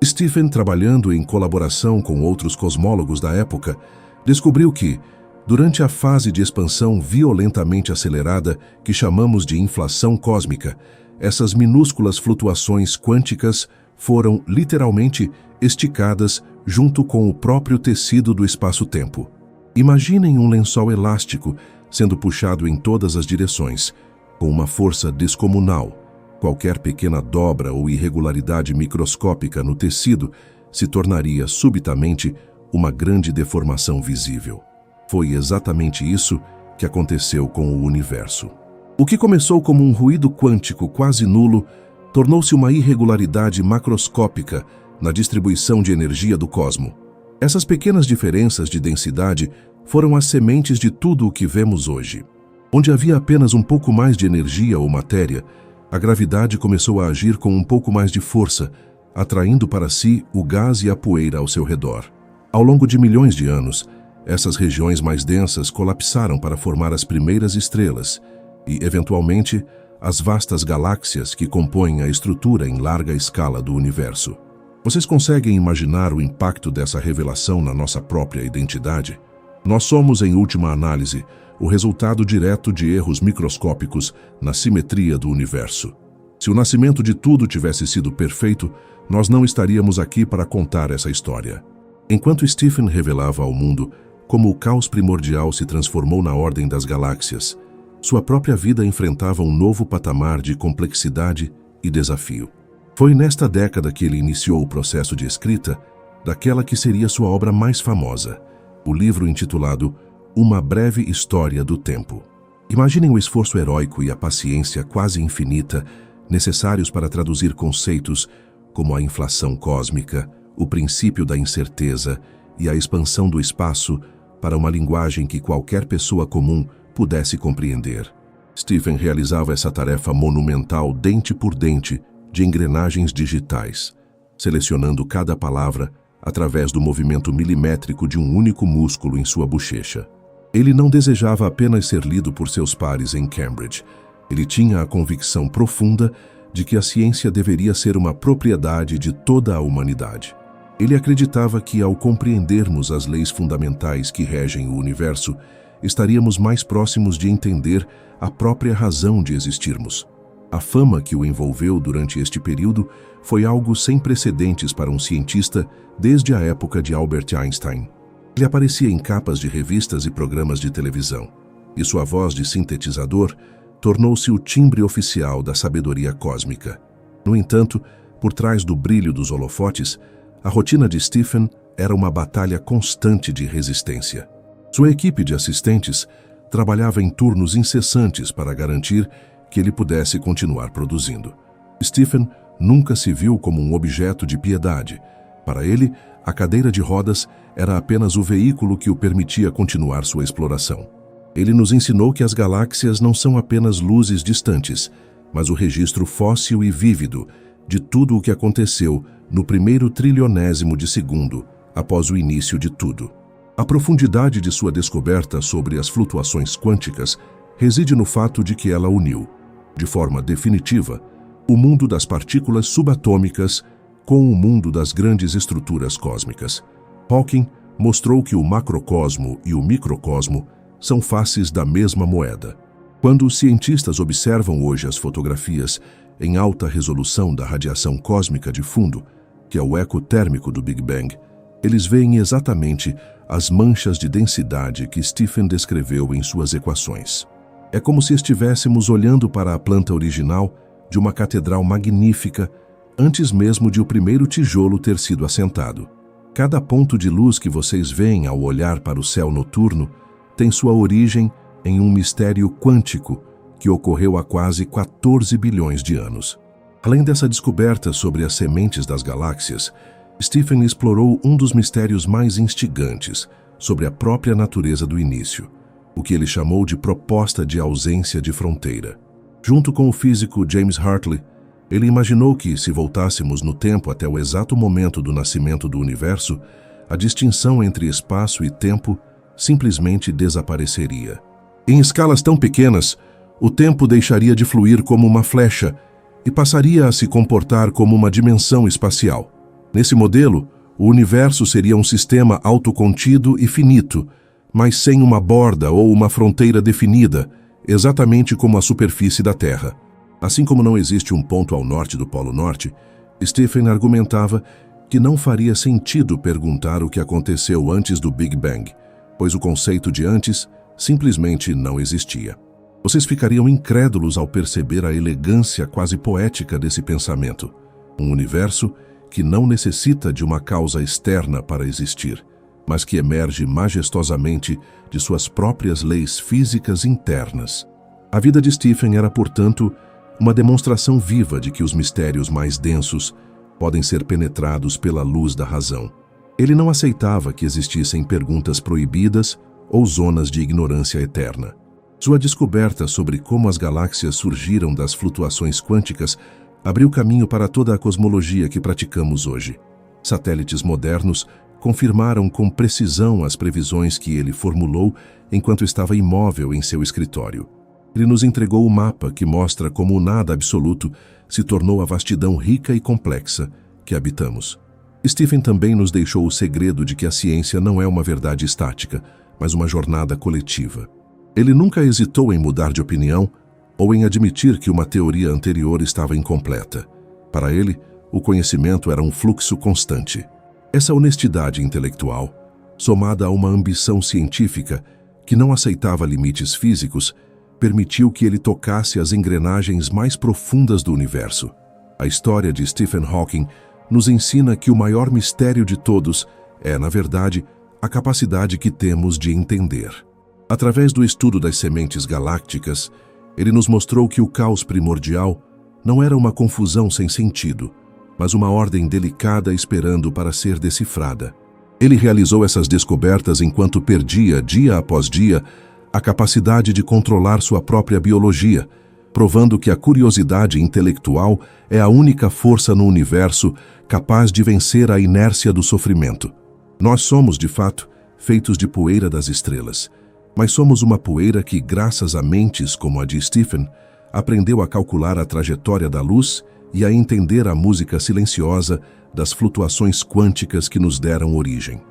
Stephen, trabalhando em colaboração com outros cosmólogos da época, descobriu que, durante a fase de expansão violentamente acelerada que chamamos de inflação cósmica, essas minúsculas flutuações quânticas foram, literalmente, esticadas junto com o próprio tecido do espaço-tempo. Imaginem um lençol elástico sendo puxado em todas as direções, com uma força descomunal. Qualquer pequena dobra ou irregularidade microscópica no tecido se tornaria subitamente uma grande deformação visível. Foi exatamente isso que aconteceu com o universo. O que começou como um ruído quântico quase nulo tornou-se uma irregularidade macroscópica na distribuição de energia do cosmo. Essas pequenas diferenças de densidade foram as sementes de tudo o que vemos hoje. Onde havia apenas um pouco mais de energia ou matéria, a gravidade começou a agir com um pouco mais de força, atraindo para si o gás e a poeira ao seu redor. Ao longo de milhões de anos, essas regiões mais densas colapsaram para formar as primeiras estrelas e, eventualmente, as vastas galáxias que compõem a estrutura em larga escala do universo. Vocês conseguem imaginar o impacto dessa revelação na nossa própria identidade? Nós somos, em última análise, o resultado direto de erros microscópicos na simetria do universo. Se o nascimento de tudo tivesse sido perfeito, nós não estaríamos aqui para contar essa história. Enquanto Stephen revelava ao mundo como o caos primordial se transformou na ordem das galáxias, sua própria vida enfrentava um novo patamar de complexidade e desafio. Foi nesta década que ele iniciou o processo de escrita daquela que seria sua obra mais famosa, o livro intitulado Uma Breve História do Tempo. Imaginem o esforço heróico e a paciência quase infinita necessários para traduzir conceitos como a inflação cósmica, o princípio da incerteza e a expansão do espaço para uma linguagem que qualquer pessoa comum pudesse compreender. Stephen realizava essa tarefa monumental dente por dente de engrenagens digitais, selecionando cada palavra através do movimento milimétrico de um único músculo em sua bochecha. Ele não desejava apenas ser lido por seus pares em Cambridge. Ele tinha a convicção profunda de que a ciência deveria ser uma propriedade de toda a humanidade. Ele acreditava que, ao compreendermos as leis fundamentais que regem o universo, estaríamos mais próximos de entender a própria razão de existirmos. A fama que o envolveu durante este período foi algo sem precedentes para um cientista desde a época de Albert Einstein. Ele aparecia em capas de revistas e programas de televisão, e sua voz de sintetizador tornou-se o timbre oficial da sabedoria cósmica. No entanto, por trás do brilho dos holofotes, a rotina de Stephen era uma batalha constante de resistência. Sua equipe de assistentes trabalhava em turnos incessantes para garantir que ele pudesse continuar produzindo. Stephen nunca se viu como um objeto de piedade. Para ele, a cadeira de rodas era apenas o veículo que o permitia continuar sua exploração. Ele nos ensinou que as galáxias não são apenas luzes distantes, mas o registro fóssil e vívido de tudo o que aconteceu no primeiro trilionésimo de segundo após o início de tudo. A profundidade de sua descoberta sobre as flutuações quânticas reside no fato de que ela uniu, de forma definitiva, o mundo das partículas subatômicas com o mundo das grandes estruturas cósmicas. Hawking mostrou que o macrocosmo e o microcosmo são faces da mesma moeda. Quando os cientistas observam hoje as fotografias em alta resolução da radiação cósmica de fundo, que é o eco térmico do Big Bang, eles veem exatamente as manchas de densidade que Stephen descreveu em suas equações. É como se estivéssemos olhando para a planta original de uma catedral magnífica antes mesmo de o primeiro tijolo ter sido assentado. Cada ponto de luz que vocês veem ao olhar para o céu noturno tem sua origem em um mistério quântico que ocorreu há quase 14 bilhões de anos. Além dessa descoberta sobre as sementes das galáxias, Stephen explorou um dos mistérios mais instigantes sobre a própria natureza do início, o que ele chamou de proposta de ausência de fronteira. Junto com o físico James Hartley, ele imaginou que, se voltássemos no tempo até o exato momento do nascimento do universo, a distinção entre espaço e tempo simplesmente desapareceria. Em escalas tão pequenas, o tempo deixaria de fluir como uma flecha e passaria a se comportar como uma dimensão espacial. Nesse modelo, o universo seria um sistema autocontido e finito, mas sem uma borda ou uma fronteira definida, exatamente como a superfície da Terra. Assim como não existe um ponto ao norte do Polo Norte, Stephen argumentava que não faria sentido perguntar o que aconteceu antes do Big Bang, pois o conceito de antes simplesmente não existia. Vocês ficariam incrédulos ao perceber a elegância quase poética desse pensamento. Um universo que não necessita de uma causa externa para existir, mas que emerge majestosamente de suas próprias leis físicas internas. A vida de Stephen era, portanto, uma demonstração viva de que os mistérios mais densos podem ser penetrados pela luz da razão. Ele não aceitava que existissem perguntas proibidas ou zonas de ignorância eterna. Sua descoberta sobre como as galáxias surgiram das flutuações quânticas abriu caminho para toda a cosmologia que praticamos hoje. Satélites modernos confirmaram com precisão as previsões que ele formulou enquanto estava imóvel em seu escritório. Ele nos entregou o mapa que mostra como o nada absoluto se tornou a vastidão rica e complexa que habitamos. Stephen também nos deixou o segredo de que a ciência não é uma verdade estática, mas uma jornada coletiva. Ele nunca hesitou em mudar de opinião ou em admitir que uma teoria anterior estava incompleta. Para ele, o conhecimento era um fluxo constante. Essa honestidade intelectual, somada a uma ambição científica que não aceitava limites físicos, permitiu que ele tocasse as engrenagens mais profundas do universo. A história de Stephen Hawking nos ensina que o maior mistério de todos é, na verdade, a capacidade que temos de entender. Através do estudo das sementes galácticas, ele nos mostrou que o caos primordial não era uma confusão sem sentido, mas uma ordem delicada esperando para ser decifrada. Ele realizou essas descobertas enquanto perdia, dia após dia, a capacidade de controlar sua própria biologia, provando que a curiosidade intelectual é a única força no universo capaz de vencer a inércia do sofrimento. Nós somos, de fato, feitos de poeira das estrelas, mas somos uma poeira que, graças a mentes como a de Stephen, aprendeu a calcular a trajetória da luz e a entender a música silenciosa das flutuações quânticas que nos deram origem.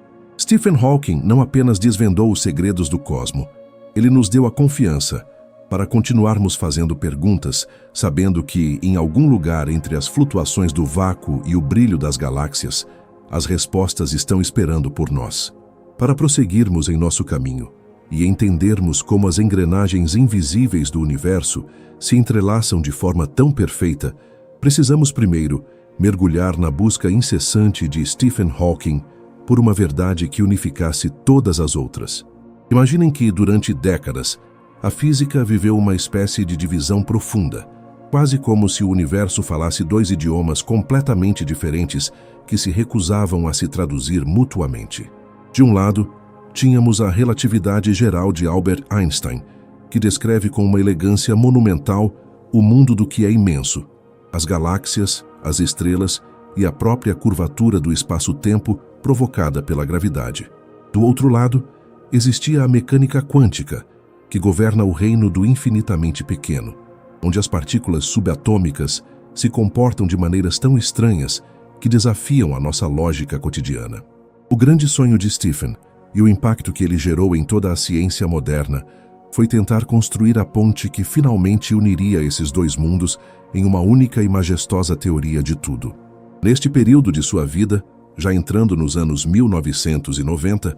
Stephen Hawking não apenas desvendou os segredos do cosmo, ele nos deu a confiança para continuarmos fazendo perguntas, sabendo que, em algum lugar entre as flutuações do vácuo e o brilho das galáxias, as respostas estão esperando por nós. Para prosseguirmos em nosso caminho e entendermos como as engrenagens invisíveis do universo se entrelaçam de forma tão perfeita, precisamos primeiro mergulhar na busca incessante de Stephen Hawking por uma verdade que unificasse todas as outras. Imaginem que, durante décadas, a física viveu uma espécie de divisão profunda, quase como se o universo falasse dois idiomas completamente diferentes que se recusavam a se traduzir mutuamente. De um lado, tínhamos a relatividade geral de Albert Einstein, que descreve com uma elegância monumental o mundo do que é imenso, as galáxias, as estrelas e a própria curvatura do espaço-tempo provocada pela gravidade. Do outro lado, existia a mecânica quântica, que governa o reino do infinitamente pequeno, onde as partículas subatômicas se comportam de maneiras tão estranhas que desafiam a nossa lógica cotidiana. O grande sonho de Stephen e o impacto que ele gerou em toda a ciência moderna foi tentar construir a ponte que finalmente uniria esses dois mundos em uma única e majestosa teoria de tudo. Neste período de sua vida, já entrando nos anos 1990,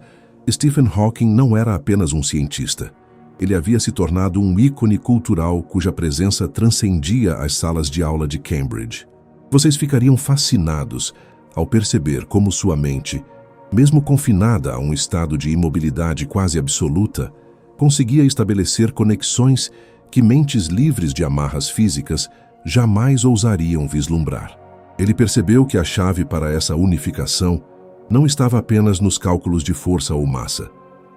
Stephen Hawking não era apenas um cientista. Ele havia se tornado um ícone cultural cuja presença transcendia as salas de aula de Cambridge. Vocês ficariam fascinados ao perceber como sua mente, mesmo confinada a um estado de imobilidade quase absoluta, conseguia estabelecer conexões que mentes livres de amarras físicas jamais ousariam vislumbrar. Ele percebeu que a chave para essa unificação não estava apenas nos cálculos de força ou massa,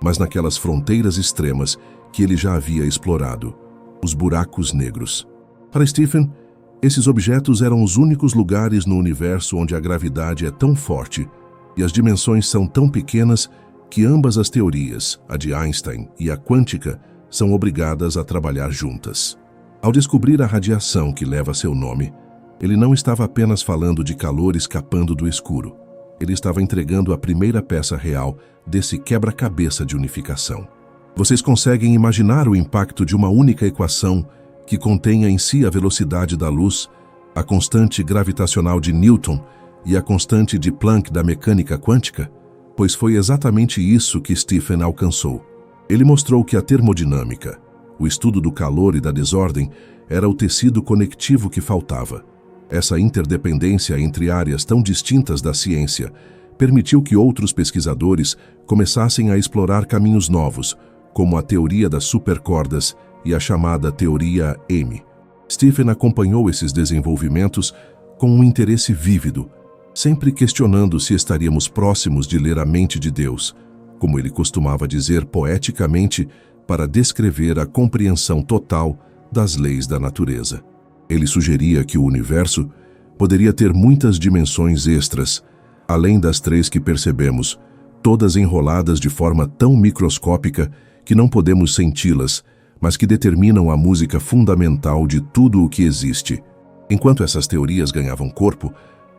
mas naquelas fronteiras extremas que ele já havia explorado, os buracos negros. Para Stephen, esses objetos eram os únicos lugares no universo onde a gravidade é tão forte e as dimensões são tão pequenas que ambas as teorias, a de Einstein e a quântica, são obrigadas a trabalhar juntas. Ao descobrir a radiação que leva seu nome, ele não estava apenas falando de calor escapando do escuro. Ele estava entregando a primeira peça real desse quebra-cabeça de unificação. Vocês conseguem imaginar o impacto de uma única equação que contenha em si a velocidade da luz, a constante gravitacional de Newton e a constante de Planck da mecânica quântica? Pois foi exatamente isso que Stephen alcançou. Ele mostrou que a termodinâmica, o estudo do calor e da desordem, era o tecido conectivo que faltava. Essa interdependência entre áreas tão distintas da ciência permitiu que outros pesquisadores começassem a explorar caminhos novos, como a teoria das supercordas e a chamada teoria M. Stephen acompanhou esses desenvolvimentos com um interesse vívido, sempre questionando se estaríamos próximos de ler a mente de Deus, como ele costumava dizer poeticamente para descrever a compreensão total das leis da natureza. Ele sugeria que o universo poderia ter muitas dimensões extras, além das 3 que percebemos, todas enroladas de forma tão microscópica que não podemos senti-las, mas que determinam a música fundamental de tudo o que existe. Enquanto essas teorias ganhavam corpo,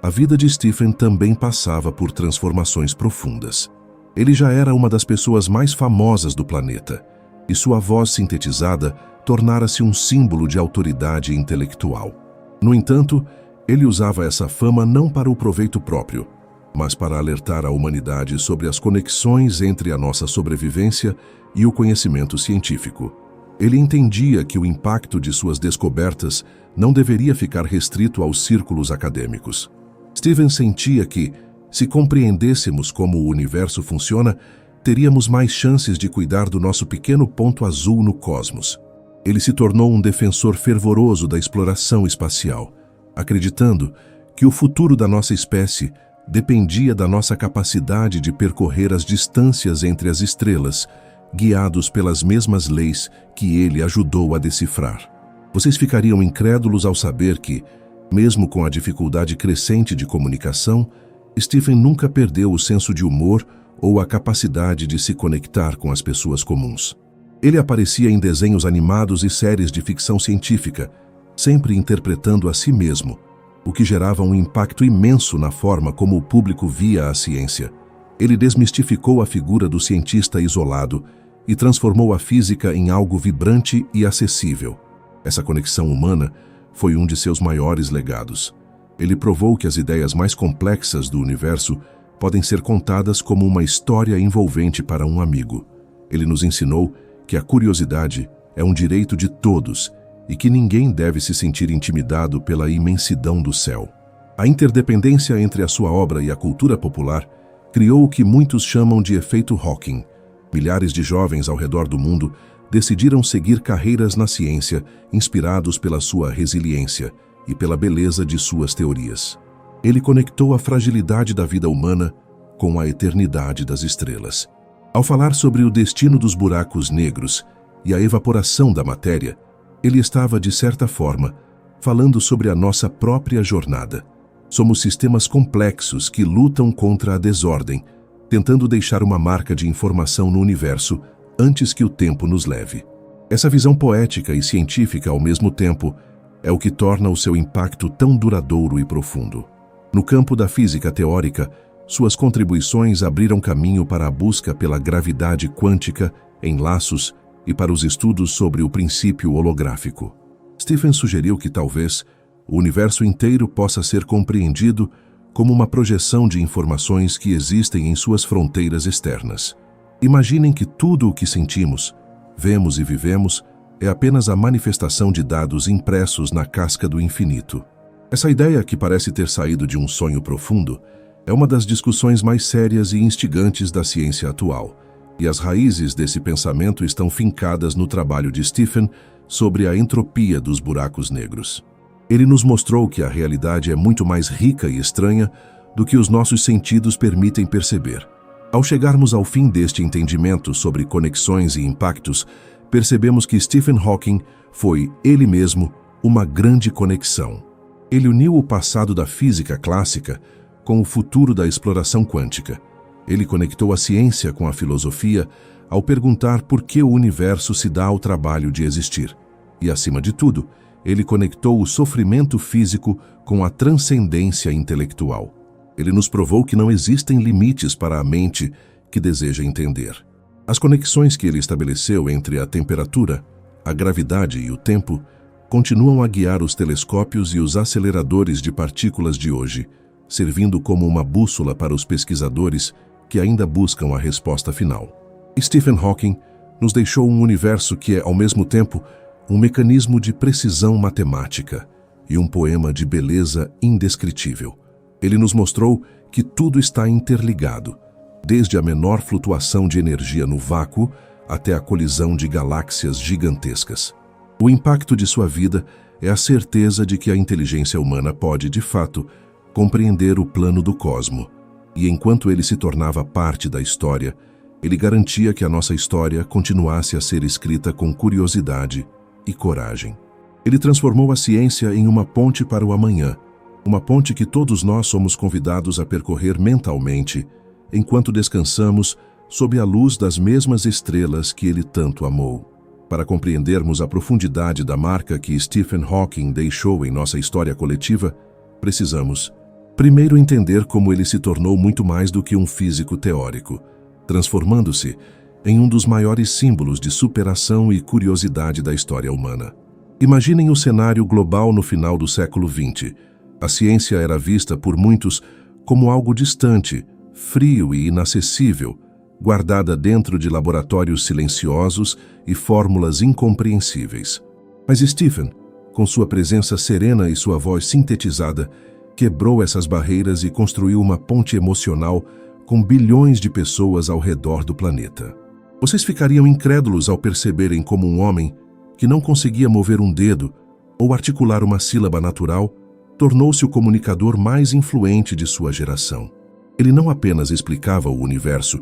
a vida de Stephen também passava por transformações profundas. Ele já era uma das pessoas mais famosas do planeta, e sua voz sintetizada tornara-se um símbolo de autoridade intelectual. No entanto, ele usava essa fama não para o proveito próprio, mas para alertar a humanidade sobre as conexões entre a nossa sobrevivência e o conhecimento científico. Ele entendia que o impacto de suas descobertas não deveria ficar restrito aos círculos acadêmicos. Stephen sentia que, se compreendêssemos como o universo funciona, teríamos mais chances de cuidar do nosso pequeno ponto azul no cosmos. Ele se tornou um defensor fervoroso da exploração espacial, acreditando que o futuro da nossa espécie dependia da nossa capacidade de percorrer as distâncias entre as estrelas, guiados pelas mesmas leis que ele ajudou a decifrar. Vocês ficariam incrédulos ao saber que, mesmo com a dificuldade crescente de comunicação, Stephen nunca perdeu o senso de humor ou a capacidade de se conectar com as pessoas comuns. Ele aparecia em desenhos animados e séries de ficção científica, sempre interpretando a si mesmo, o que gerava um impacto imenso na forma como o público via a ciência. Ele desmistificou a figura do cientista isolado e transformou a física em algo vibrante e acessível. Essa conexão humana foi um de seus maiores legados. Ele provou que as ideias mais complexas do universo podem ser contadas como uma história envolvente para um amigo. Ele nos ensinou que a curiosidade é um direito de todos e que ninguém deve se sentir intimidado pela imensidão do céu. A interdependência entre a sua obra e a cultura popular criou o que muitos chamam de efeito Hawking. Milhares de jovens ao redor do mundo decidiram seguir carreiras na ciência, inspirados pela sua resiliência e pela beleza de suas teorias. Ele conectou a fragilidade da vida humana com a eternidade das estrelas. Ao falar sobre o destino dos buracos negros e a evaporação da matéria, ele estava, de certa forma, falando sobre a nossa própria jornada. Somos sistemas complexos que lutam contra a desordem, tentando deixar uma marca de informação no universo antes que o tempo nos leve. Essa visão poética e científica ao mesmo tempo é o que torna o seu impacto tão duradouro e profundo. No campo da física teórica, suas contribuições abriram caminho para a busca pela gravidade quântica em laços e para os estudos sobre o princípio holográfico. Stephen sugeriu que talvez o universo inteiro possa ser compreendido como uma projeção de informações que existem em suas fronteiras externas. Imaginem que tudo o que sentimos, vemos e vivemos é apenas a manifestação de dados impressos na casca do infinito. Essa ideia, que parece ter saído de um sonho profundo, é uma das discussões mais sérias e instigantes da ciência atual, e as raízes desse pensamento estão fincadas no trabalho de Stephen sobre a entropia dos buracos negros. Ele nos mostrou que a realidade é muito mais rica e estranha do que os nossos sentidos permitem perceber. Ao chegarmos ao fim deste entendimento sobre conexões e impactos, percebemos que Stephen Hawking foi, ele mesmo, uma grande conexão. Ele uniu o passado da física clássica com o futuro da exploração quântica. Ele conectou a ciência com a filosofia ao perguntar por que o universo se dá ao trabalho de existir. E, acima de tudo, ele conectou o sofrimento físico com a transcendência intelectual. Ele nos provou que não existem limites para a mente que deseja entender. As conexões que ele estabeleceu entre a temperatura, a gravidade e o tempo continuam a guiar os telescópios e os aceleradores de partículas de hoje, servindo como uma bússola para os pesquisadores que ainda buscam a resposta final. Stephen Hawking nos deixou um universo que é, ao mesmo tempo, um mecanismo de precisão matemática e um poema de beleza indescritível. Ele nos mostrou que tudo está interligado, desde a menor flutuação de energia no vácuo até a colisão de galáxias gigantescas. O impacto de sua vida é a certeza de que a inteligência humana pode, de fato, compreender o plano do cosmo. E enquanto ele se tornava parte da história, ele garantia que a nossa história continuasse a ser escrita com curiosidade e coragem. Ele transformou a ciência em uma ponte para o amanhã, uma ponte que todos nós somos convidados a percorrer mentalmente, enquanto descansamos sob a luz das mesmas estrelas que ele tanto amou. Para compreendermos a profundidade da marca que Stephen Hawking deixou em nossa história coletiva, precisamos, primeiro, entender como ele se tornou muito mais do que um físico teórico, transformando-se em um dos maiores símbolos de superação e curiosidade da história humana. Imaginem o cenário global no final do século XX. A ciência era vista por muitos como algo distante, frio e inacessível, guardada dentro de laboratórios silenciosos e fórmulas incompreensíveis. Mas Stephen, com sua presença serena e sua voz sintetizada, quebrou essas barreiras e construiu uma ponte emocional com bilhões de pessoas ao redor do planeta. Vocês ficariam incrédulos ao perceberem como um homem que não conseguia mover um dedo ou articular uma sílaba natural tornou-se o comunicador mais influente de sua geração. Ele não apenas explicava o universo,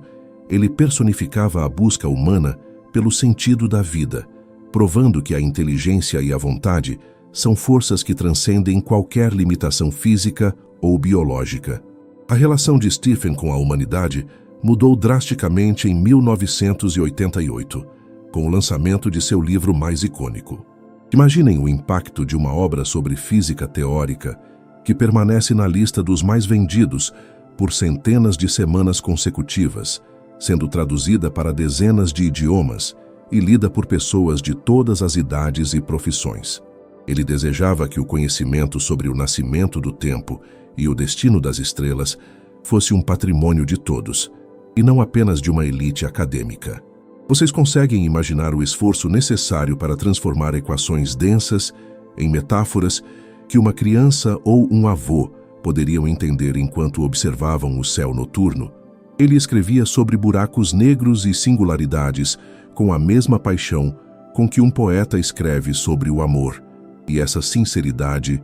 ele personificava a busca humana pelo sentido da vida, provando que a inteligência e a vontade são forças que transcendem qualquer limitação física ou biológica. A relação de Stephen com a humanidade mudou drasticamente em 1988, com o lançamento de seu livro mais icônico. Imaginem o impacto de uma obra sobre física teórica que permanece na lista dos mais vendidos por centenas de semanas consecutivas, sendo traduzida para dezenas de idiomas e lida por pessoas de todas as idades e profissões. Ele desejava que o conhecimento sobre o nascimento do tempo e o destino das estrelas fosse um patrimônio de todos, e não apenas de uma elite acadêmica. Vocês conseguem imaginar o esforço necessário para transformar equações densas em metáforas que uma criança ou um avô poderiam entender enquanto observavam o céu noturno? Ele escrevia sobre buracos negros e singularidades com a mesma paixão com que um poeta escreve sobre o amor. E essa sinceridade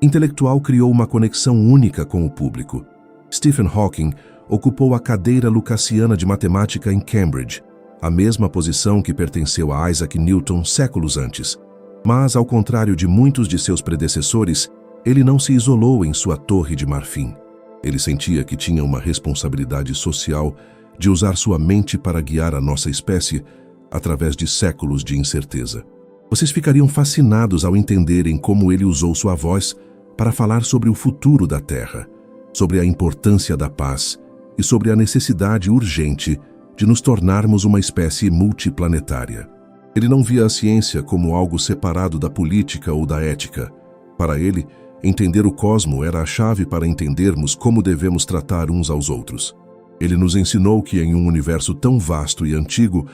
intelectual criou uma conexão única com o público. Stephen Hawking ocupou a cadeira lucasiana de matemática em Cambridge, a mesma posição que pertenceu a Isaac Newton séculos antes. Mas, ao contrário de muitos de seus predecessores, ele não se isolou em sua torre de marfim. Ele sentia que tinha uma responsabilidade social de usar sua mente para guiar a nossa espécie através de séculos de incerteza. Vocês ficariam fascinados ao entenderem como ele usou sua voz para falar sobre o futuro da Terra, sobre a importância da paz e sobre a necessidade urgente de nos tornarmos uma espécie multiplanetária. Ele não via a ciência como algo separado da política ou da ética. Para ele, entender o cosmo era a chave para entendermos como devemos tratar uns aos outros. Ele nos ensinou que em um universo tão vasto e antigo,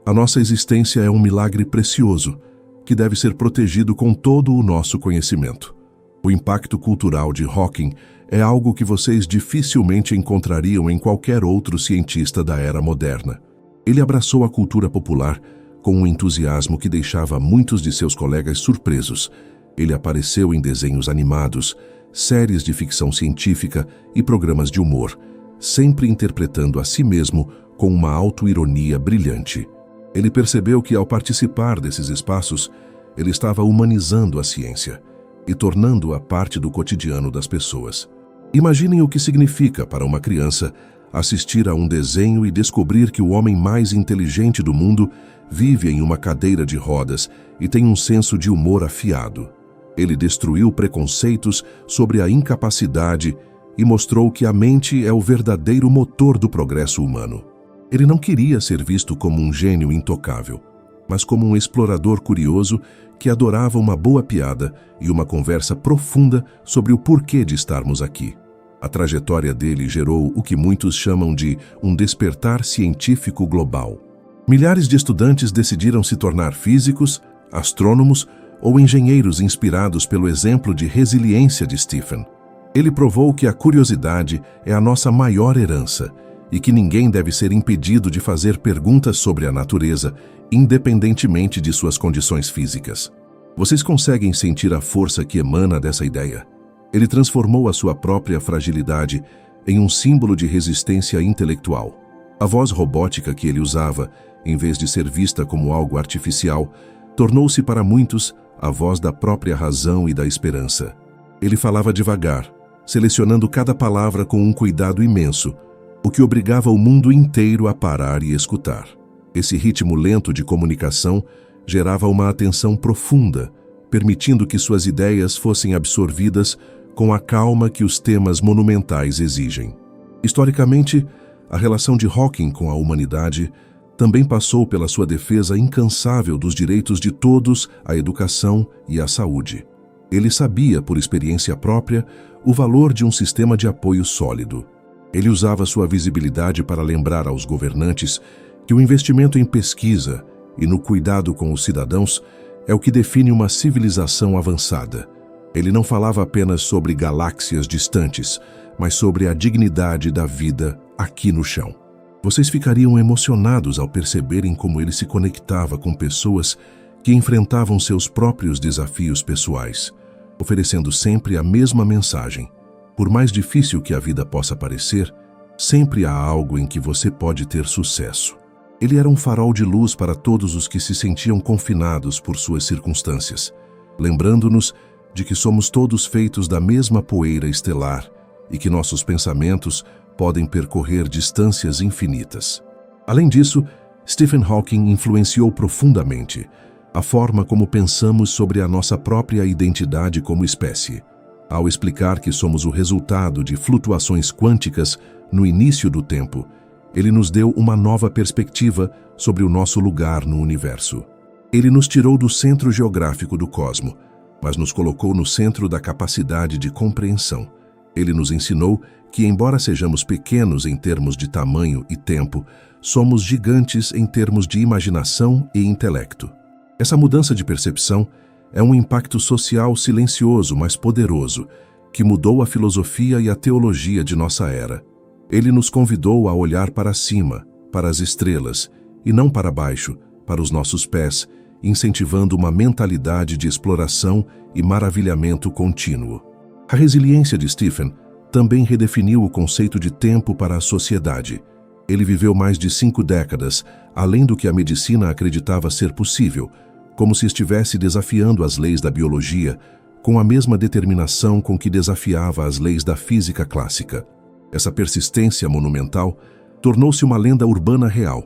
a nossa existência é um milagre precioso, que deve ser protegido com todo o nosso conhecimento. O impacto cultural de Hawking é algo que vocês dificilmente encontrariam em qualquer outro cientista da era moderna. Ele abraçou a cultura popular com um entusiasmo que deixava muitos de seus colegas surpresos. Ele apareceu em desenhos animados, séries de ficção científica e programas de humor, sempre interpretando a si mesmo com uma autoironia brilhante. Ele percebeu que, ao participar desses espaços, ele estava humanizando a ciência e tornando-a parte do cotidiano das pessoas. Imaginem o que significa para uma criança assistir a um desenho e descobrir que o homem mais inteligente do mundo vive em uma cadeira de rodas e tem um senso de humor afiado. Ele destruiu preconceitos sobre a incapacidade e mostrou que a mente é o verdadeiro motor do progresso humano. Ele não queria ser visto como um gênio intocável, mas como um explorador curioso que adorava uma boa piada e uma conversa profunda sobre o porquê de estarmos aqui. A trajetória dele gerou o que muitos chamam de um despertar científico global. Milhares de estudantes decidiram se tornar físicos, astrônomos ou engenheiros inspirados pelo exemplo de resiliência de Stephen. Ele provou que a curiosidade é a nossa maior herança e que ninguém deve ser impedido de fazer perguntas sobre a natureza, independentemente de suas condições físicas. Vocês conseguem sentir a força que emana dessa ideia? Ele transformou a sua própria fragilidade em um símbolo de resistência intelectual. A voz robótica que ele usava, em vez de ser vista como algo artificial, tornou-se para muitos a voz da própria razão e da esperança. Ele falava devagar, selecionando cada palavra com um cuidado imenso, o que obrigava o mundo inteiro a parar e escutar. Esse ritmo lento de comunicação gerava uma atenção profunda, permitindo que suas ideias fossem absorvidas com a calma que os temas monumentais exigem. Historicamente, a relação de Hawking com a humanidade também passou pela sua defesa incansável dos direitos de todos à educação e à saúde. Ele sabia, por experiência própria, o valor de um sistema de apoio sólido. Ele usava sua visibilidade para lembrar aos governantes que o investimento em pesquisa e no cuidado com os cidadãos é o que define uma civilização avançada. Ele não falava apenas sobre galáxias distantes, mas sobre a dignidade da vida aqui no chão. Vocês ficariam emocionados ao perceberem como ele se conectava com pessoas que enfrentavam seus próprios desafios pessoais, oferecendo sempre a mesma mensagem. Por mais difícil que a vida possa parecer, sempre há algo em que você pode ter sucesso. Ele era um farol de luz para todos os que se sentiam confinados por suas circunstâncias, lembrando-nos de que somos todos feitos da mesma poeira estelar e que nossos pensamentos podem percorrer distâncias infinitas. Além disso, Stephen Hawking influenciou profundamente a forma como pensamos sobre a nossa própria identidade como espécie. Ao explicar que somos o resultado de flutuações quânticas no início do tempo, ele nos deu uma nova perspectiva sobre o nosso lugar no universo. Ele nos tirou do centro geográfico do cosmo, mas nos colocou no centro da capacidade de compreensão. Ele nos ensinou que, embora sejamos pequenos em termos de tamanho e tempo, somos gigantes em termos de imaginação e intelecto. Essa mudança de percepção é um impacto social silencioso, mas poderoso, que mudou a filosofia e a teologia de nossa era. Ele nos convidou a olhar para cima, para as estrelas, e não para baixo, para os nossos pés, incentivando uma mentalidade de exploração e maravilhamento contínuo. A resiliência de Stephen também redefiniu o conceito de tempo para a sociedade. Ele viveu mais de 5 décadas, além do que a medicina acreditava ser possível, como se estivesse desafiando as leis da biologia, com a mesma determinação com que desafiava as leis da física clássica. Essa persistência monumental tornou-se uma lenda urbana real,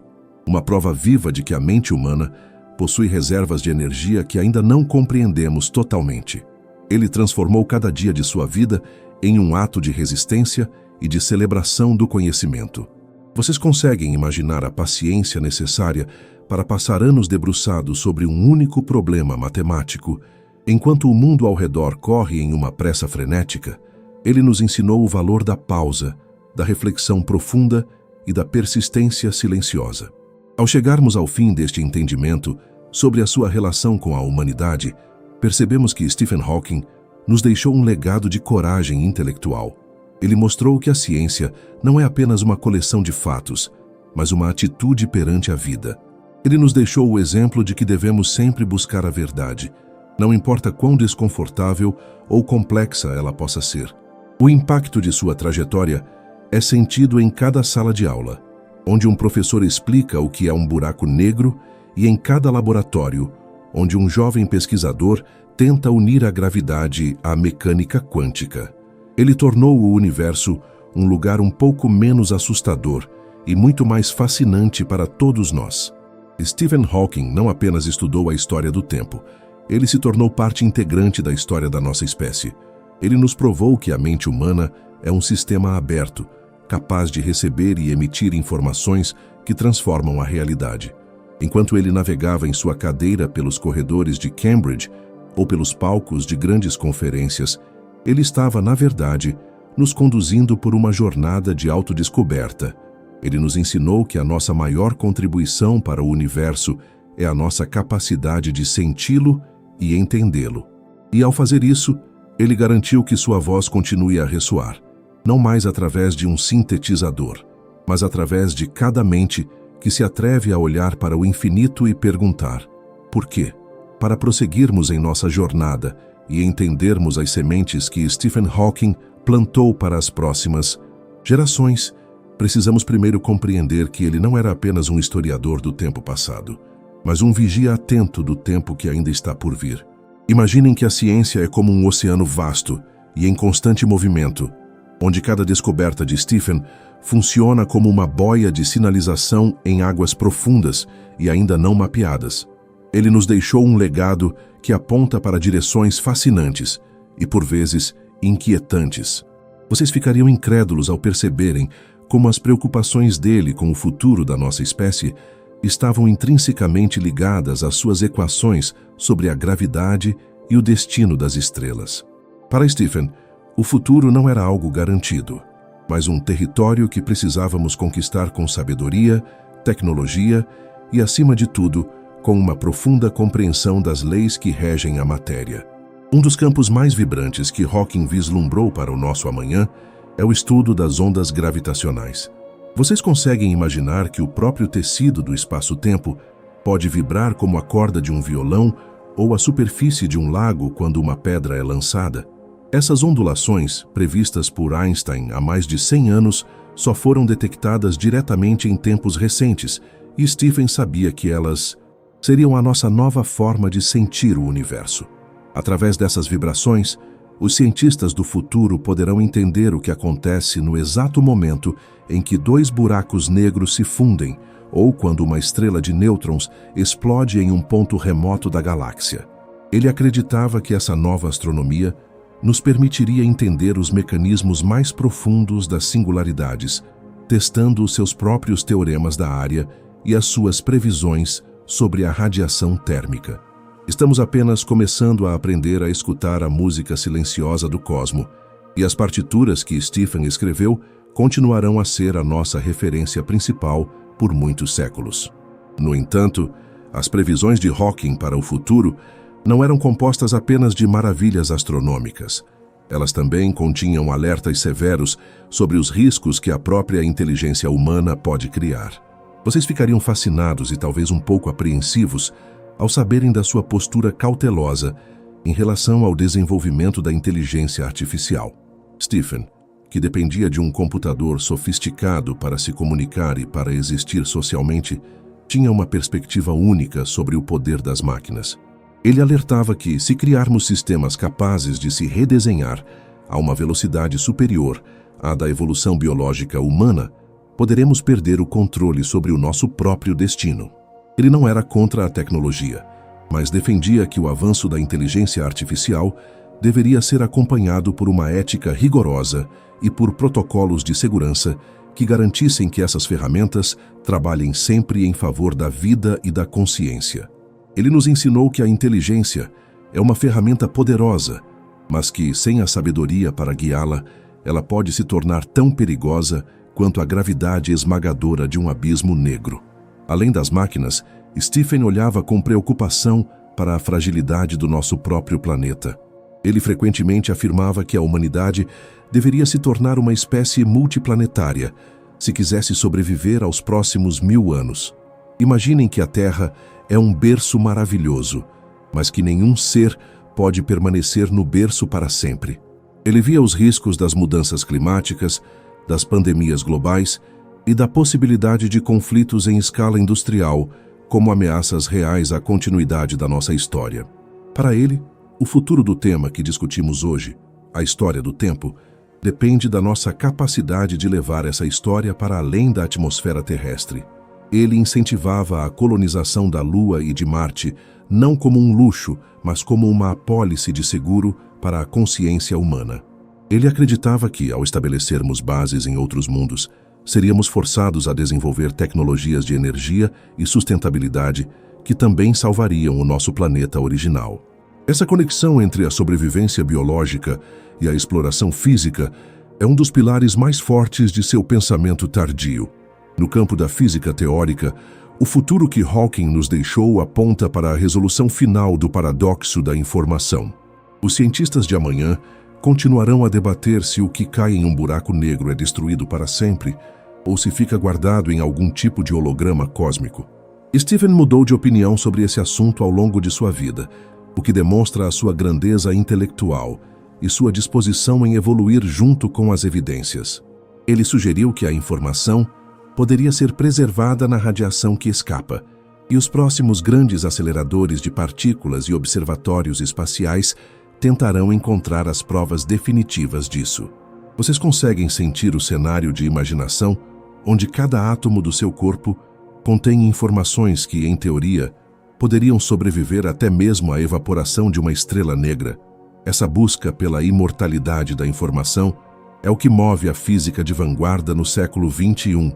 uma prova viva de que a mente humana possui reservas de energia que ainda não compreendemos totalmente. Ele transformou cada dia de sua vida em um ato de resistência e de celebração do conhecimento. Vocês conseguem imaginar a paciência necessária para passar anos debruçado sobre um único problema matemático, enquanto o mundo ao redor corre em uma pressa frenética, ele nos ensinou o valor da pausa, da reflexão profunda e da persistência silenciosa. Ao chegarmos ao fim deste entendimento sobre a sua relação com a humanidade, percebemos que Stephen Hawking nos deixou um legado de coragem intelectual. Ele mostrou que a ciência não é apenas uma coleção de fatos, mas uma atitude perante a vida. Ele nos deixou o exemplo de que devemos sempre buscar a verdade, não importa quão desconfortável ou complexa ela possa ser. O impacto de sua trajetória é sentido em cada sala de aula, onde um professor explica o que é um buraco negro, e em cada laboratório, onde um jovem pesquisador tenta unir a gravidade à mecânica quântica. Ele tornou o universo um lugar um pouco menos assustador e muito mais fascinante para todos nós. Stephen Hawking não apenas estudou a história do tempo, ele se tornou parte integrante da história da nossa espécie. Ele nos provou que a mente humana é um sistema aberto, capaz de receber e emitir informações que transformam a realidade. Enquanto ele navegava em sua cadeira pelos corredores de Cambridge ou pelos palcos de grandes conferências, ele estava, na verdade, nos conduzindo por uma jornada de autodescoberta. Ele nos ensinou que a nossa maior contribuição para o universo é a nossa capacidade de senti-lo e entendê-lo. E ao fazer isso, ele garantiu que sua voz continue a ressoar, não mais através de um sintetizador, mas através de cada mente que se atreve a olhar para o infinito e perguntar: por quê? Para prosseguirmos em nossa jornada e entendermos as sementes que Stephen Hawking plantou para as próximas gerações, precisamos primeiro compreender que ele não era apenas um historiador do tempo passado, mas um vigia atento do tempo que ainda está por vir. Imaginem que a ciência é como um oceano vasto e em constante movimento, onde cada descoberta de Stephen funciona como uma boia de sinalização em águas profundas e ainda não mapeadas. Ele nos deixou um legado que aponta para direções fascinantes e, por vezes, inquietantes. Vocês ficariam incrédulos ao perceberem como as preocupações dele com o futuro da nossa espécie estavam intrinsecamente ligadas às suas equações sobre a gravidade e o destino das estrelas. Para Stephen, o futuro não era algo garantido, mas um território que precisávamos conquistar com sabedoria, tecnologia e, acima de tudo, com uma profunda compreensão das leis que regem a matéria. Um dos campos mais vibrantes que Hawking vislumbrou para o nosso amanhã é o estudo das ondas gravitacionais. Vocês conseguem imaginar que o próprio tecido do espaço-tempo pode vibrar como a corda de um violão ou a superfície de um lago quando uma pedra é lançada? Essas ondulações, previstas por Einstein há mais de 100 anos, só foram detectadas diretamente em tempos recentes, e Stephen sabia que elas seriam a nossa nova forma de sentir o universo. Através dessas vibrações, os cientistas do futuro poderão entender o que acontece no exato momento em que dois buracos negros se fundem ou quando uma estrela de nêutrons explode em um ponto remoto da galáxia. Ele acreditava que essa nova astronomia nos permitiria entender os mecanismos mais profundos das singularidades, testando os seus próprios teoremas da área e as suas previsões sobre a radiação térmica. Estamos apenas começando a aprender a escutar a música silenciosa do cosmo, e as partituras que Stephen escreveu continuarão a ser a nossa referência principal por muitos séculos. No entanto, as previsões de Hawking para o futuro não eram compostas apenas de maravilhas astronômicas. Elas também continham alertas severos sobre os riscos que a própria inteligência humana pode criar. Vocês ficariam fascinados e talvez um pouco apreensivos ao saberem da sua postura cautelosa em relação ao desenvolvimento da inteligência artificial. Stephen, que dependia de um computador sofisticado para se comunicar e para existir socialmente, tinha uma perspectiva única sobre o poder das máquinas. Ele alertava que, se criarmos sistemas capazes de se redesenhar a uma velocidade superior à da evolução biológica humana, poderemos perder o controle sobre o nosso próprio destino. Ele não era contra a tecnologia, mas defendia que o avanço da inteligência artificial deveria ser acompanhado por uma ética rigorosa e por protocolos de segurança que garantissem que essas ferramentas trabalhem sempre em favor da vida e da consciência. Ele nos ensinou que a inteligência é uma ferramenta poderosa, mas que, sem a sabedoria para guiá-la, ela pode se tornar tão perigosa quanto a gravidade esmagadora de um abismo negro. Além das máquinas, Stephen olhava com preocupação para a fragilidade do nosso próprio planeta. Ele frequentemente afirmava que a humanidade deveria se tornar uma espécie multiplanetária se quisesse sobreviver aos próximos 1000 anos. Imaginem que a Terra é um berço maravilhoso, mas que nenhum ser pode permanecer no berço para sempre. Ele via os riscos das mudanças climáticas, das pandemias globais e da possibilidade de conflitos em escala industrial como ameaças reais à continuidade da nossa história. Para ele, o futuro do tema que discutimos hoje, a história do tempo, depende da nossa capacidade de levar essa história para além da atmosfera terrestre. Ele incentivava a colonização da Lua e de Marte não como um luxo, mas como uma apólice de seguro para a consciência humana. Ele acreditava que, ao estabelecermos bases em outros mundos, seríamos forçados a desenvolver tecnologias de energia e sustentabilidade que também salvariam o nosso planeta original. Essa conexão entre a sobrevivência biológica e a exploração física é um dos pilares mais fortes de seu pensamento tardio. No campo da física teórica, o futuro que Hawking nos deixou aponta para a resolução final do paradoxo da informação. Os cientistas de amanhã continuarão a debater se o que cai em um buraco negro é destruído para sempre ou se fica guardado em algum tipo de holograma cósmico. Stephen mudou de opinião sobre esse assunto ao longo de sua vida, o que demonstra a sua grandeza intelectual e sua disposição em evoluir junto com as evidências. Ele sugeriu que a informação poderia ser preservada na radiação que escapa, e os próximos grandes aceleradores de partículas e observatórios espaciais tentarão encontrar as provas definitivas disso. Vocês conseguem sentir o cenário de imaginação onde cada átomo do seu corpo contém informações que, em teoria, poderiam sobreviver até mesmo à evaporação de uma estrela negra. Essa busca pela imortalidade da informação é o que move a física de vanguarda no século XXI,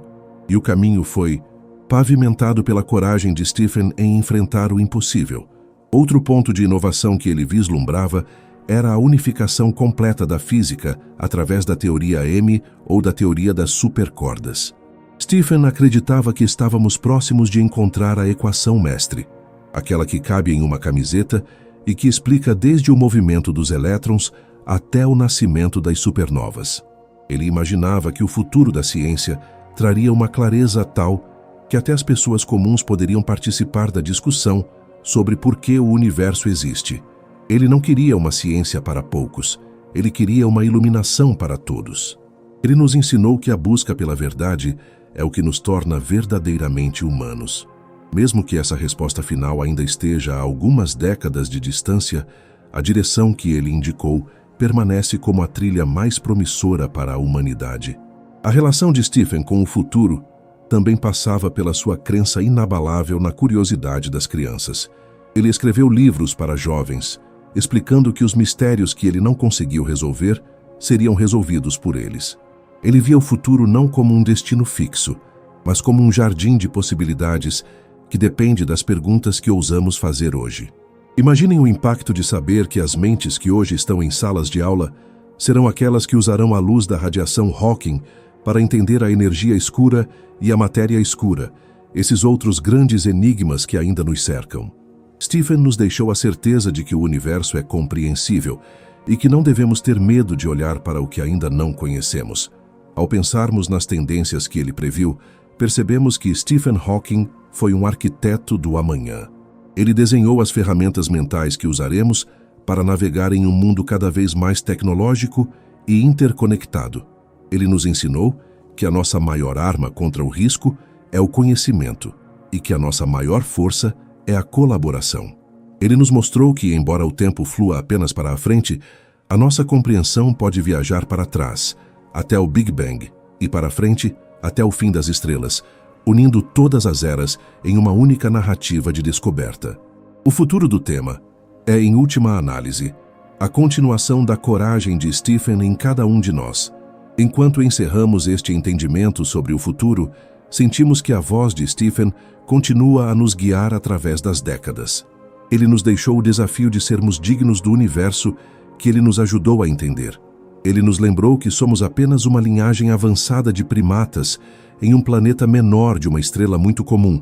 e o caminho foi pavimentado pela coragem de Stephen em enfrentar o impossível. Outro ponto de inovação que ele vislumbrava era a unificação completa da física através da teoria M ou da teoria das supercordas. Stephen acreditava que estávamos próximos de encontrar a equação mestre, aquela que cabe em uma camiseta e que explica desde o movimento dos elétrons até o nascimento das supernovas. Ele imaginava que o futuro da ciência traria uma clareza tal que até as pessoas comuns poderiam participar da discussão sobre por que o universo existe. Ele não queria uma ciência para poucos, ele queria uma iluminação para todos. Ele nos ensinou que a busca pela verdade é o que nos torna verdadeiramente humanos. Mesmo que essa resposta final ainda esteja a algumas décadas de distância, a direção que ele indicou permanece como a trilha mais promissora para a humanidade. A relação de Stephen com o futuro também passava pela sua crença inabalável na curiosidade das crianças. Ele escreveu livros para jovens, explicando que os mistérios que ele não conseguiu resolver seriam resolvidos por eles. Ele via o futuro não como um destino fixo, mas como um jardim de possibilidades que depende das perguntas que ousamos fazer hoje. Imaginem o impacto de saber que as mentes que hoje estão em salas de aula serão aquelas que usarão a luz da radiação Hawking para entender a energia escura e a matéria escura, esses outros grandes enigmas que ainda nos cercam. Stephen nos deixou a certeza de que o universo é compreensível e que não devemos ter medo de olhar para o que ainda não conhecemos. Ao pensarmos nas tendências que ele previu, percebemos que Stephen Hawking foi um arquiteto do amanhã. Ele desenhou as ferramentas mentais que usaremos para navegar em um mundo cada vez mais tecnológico e interconectado. Ele nos ensinou que a nossa maior arma contra o risco é o conhecimento e que a nossa maior força é a colaboração. Ele nos mostrou que, embora o tempo flua apenas para a frente, a nossa compreensão pode viajar para trás, até o Big Bang, e para frente, até o fim das estrelas, unindo todas as eras em uma única narrativa de descoberta. O futuro do tema é, em última análise, a continuação da coragem de Stephen em cada um de nós. Enquanto encerramos este entendimento sobre o futuro, sentimos que a voz de Stephen continua a nos guiar através das décadas. Ele nos deixou o desafio de sermos dignos do universo que ele nos ajudou a entender. Ele nos lembrou que somos apenas uma linhagem avançada de primatas em um planeta menor de uma estrela muito comum,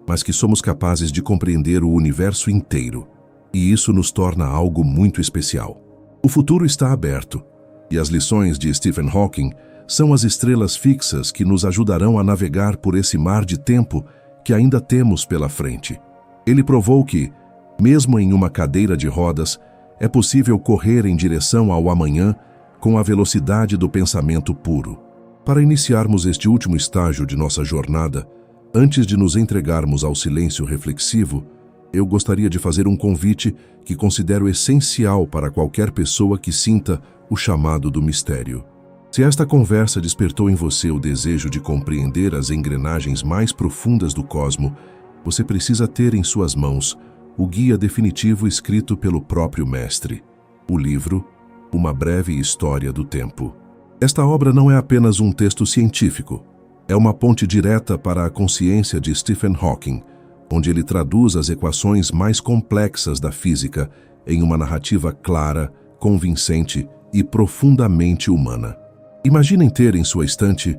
mas que somos capazes de compreender o universo inteiro. E isso nos torna algo muito especial. O futuro está aberto, e as lições de Stephen Hawking são as estrelas fixas que nos ajudarão a navegar por esse mar de tempo que ainda temos pela frente. Ele provou que, mesmo em uma cadeira de rodas, é possível correr em direção ao amanhã com a velocidade do pensamento puro. Para iniciarmos este último estágio de nossa jornada, antes de nos entregarmos ao silêncio reflexivo, eu gostaria de fazer um convite que considero essencial para qualquer pessoa que sinta o chamado do mistério. Se esta conversa despertou em você o desejo de compreender as engrenagens mais profundas do cosmo, você precisa ter em suas mãos o guia definitivo escrito pelo próprio mestre, o livro Uma Breve História do Tempo. Esta obra não é apenas um texto científico, é uma ponte direta para a consciência de Stephen Hawking, onde ele traduz as equações mais complexas da física em uma narrativa clara, convincente e profundamente humana. Imaginem ter em sua estante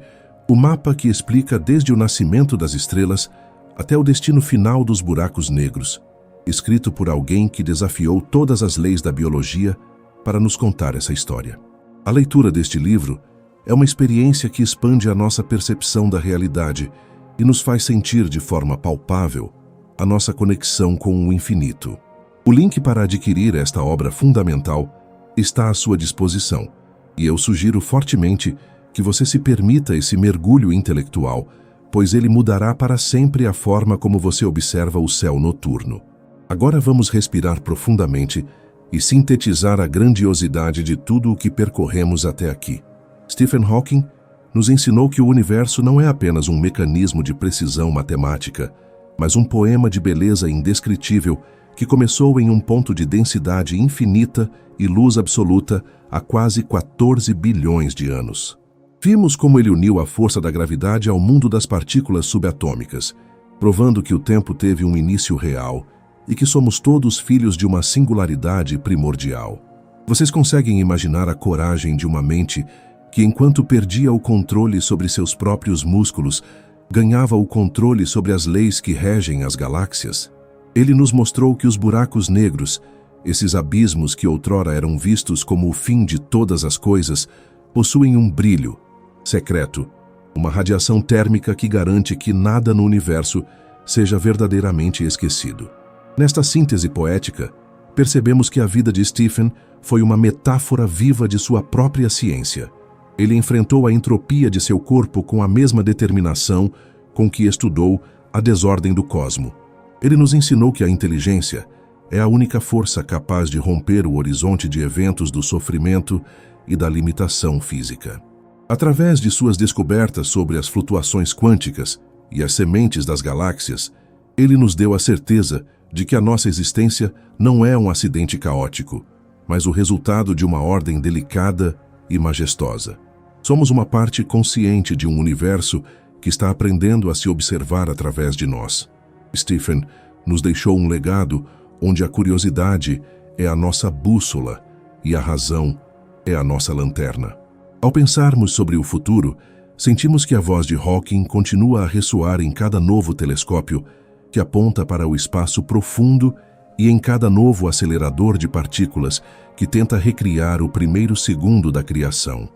o mapa que explica desde o nascimento das estrelas até o destino final dos buracos negros, escrito por alguém que desafiou todas as leis da biologia para nos contar essa história. A leitura deste livro é uma experiência que expande a nossa percepção da realidade e nos faz sentir de forma palpável a nossa conexão com o infinito. O link para adquirir esta obra fundamental está à sua disposição, e eu sugiro fortemente que você se permita esse mergulho intelectual, pois ele mudará para sempre a forma como você observa o céu noturno. Agora vamos respirar profundamente e sintetizar a grandiosidade de tudo o que percorremos até aqui. Stephen Hawking nos ensinou que o universo não é apenas um mecanismo de precisão matemática, mas um poema de beleza indescritível que começou em um ponto de densidade infinita e luz absoluta há quase 14 bilhões de anos. Vimos como ele uniu a força da gravidade ao mundo das partículas subatômicas, provando que o tempo teve um início real e que somos todos filhos de uma singularidade primordial. Vocês conseguem imaginar a coragem de uma mente que, enquanto perdia o controle sobre seus próprios músculos, ganhava o controle sobre as leis que regem as galáxias? Ele nos mostrou que os buracos negros, esses abismos que outrora eram vistos como o fim de todas as coisas, possuem um brilho secreto, uma radiação térmica que garante que nada no universo seja verdadeiramente esquecido. Nesta síntese poética, percebemos que a vida de Stephen foi uma metáfora viva de sua própria ciência. Ele enfrentou a entropia de seu corpo com a mesma determinação com que estudou a desordem do cosmo. Ele nos ensinou que a inteligência é a única força capaz de romper o horizonte de eventos do sofrimento e da limitação física. Através de suas descobertas sobre as flutuações quânticas e as sementes das galáxias, ele nos deu a certeza de que a nossa existência não é um acidente caótico, mas o resultado de uma ordem delicada e majestosa. Somos uma parte consciente de um universo que está aprendendo a se observar através de nós. Stephen nos deixou um legado onde a curiosidade é a nossa bússola e a razão é a nossa lanterna. Ao pensarmos sobre o futuro, sentimos que a voz de Hawking continua a ressoar em cada novo telescópio que aponta para o espaço profundo e em cada novo acelerador de partículas que tenta recriar o primeiro segundo da criação.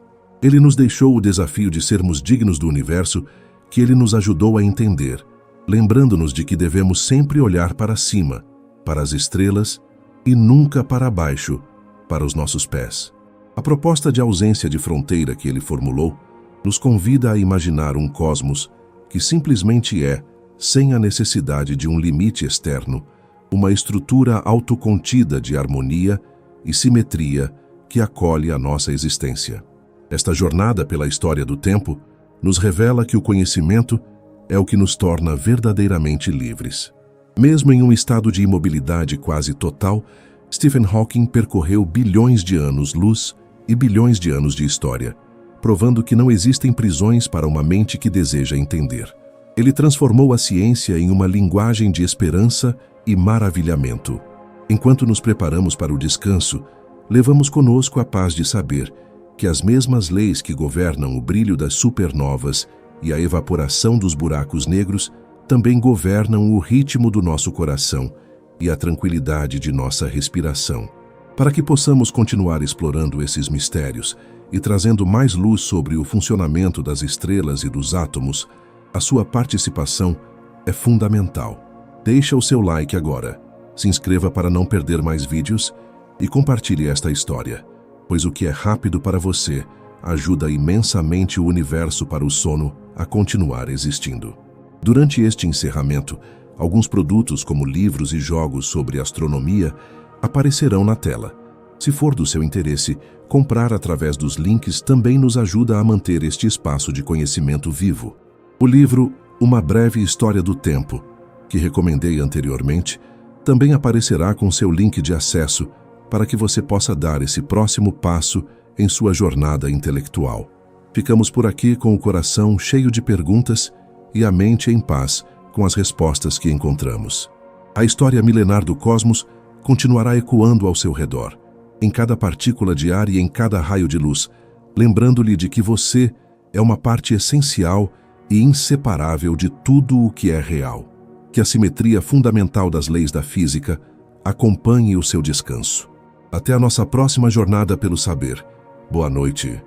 Ele nos deixou o desafio de sermos dignos do universo que ele nos ajudou a entender, lembrando-nos de que devemos sempre olhar para cima, para as estrelas e nunca para baixo, para os nossos pés. A proposta de ausência de fronteira que ele formulou nos convida a imaginar um cosmos que simplesmente é, sem a necessidade de um limite externo, uma estrutura autocontida de harmonia e simetria que acolhe a nossa existência. Esta jornada pela história do tempo nos revela que o conhecimento é o que nos torna verdadeiramente livres. Mesmo em um estado de imobilidade quase total, Stephen Hawking percorreu bilhões de anos-luz e bilhões de anos de história, provando que não existem prisões para uma mente que deseja entender. Ele transformou a ciência em uma linguagem de esperança e maravilhamento. Enquanto nos preparamos para o descanso, levamos conosco a paz de saber que as mesmas leis que governam o brilho das supernovas e a evaporação dos buracos negros também governam o ritmo do nosso coração e a tranquilidade de nossa respiração. Para que possamos continuar explorando esses mistérios e trazendo mais luz sobre o funcionamento das estrelas e dos átomos, a sua participação é fundamental. Deixa o seu like agora, se inscreva para não perder mais vídeos e compartilhe esta história, pois o que é rápido para você ajuda imensamente o universo para o sono a continuar existindo. Durante este encerramento, alguns produtos como livros e jogos sobre astronomia aparecerão na tela. Se for do seu interesse, comprar através dos links também nos ajuda a manter este espaço de conhecimento vivo. O livro Uma Breve História do Tempo, que recomendei anteriormente, também aparecerá com seu link de acesso para que você possa dar esse próximo passo em sua jornada intelectual. Ficamos por aqui com o coração cheio de perguntas e a mente em paz com as respostas que encontramos. A história milenar do cosmos continuará ecoando ao seu redor, em cada partícula de ar e em cada raio de luz, lembrando-lhe de que você é uma parte essencial e inseparável de tudo o que é real. Que a simetria fundamental das leis da física acompanhe o seu descanso. Até a nossa próxima jornada pelo saber. Boa noite.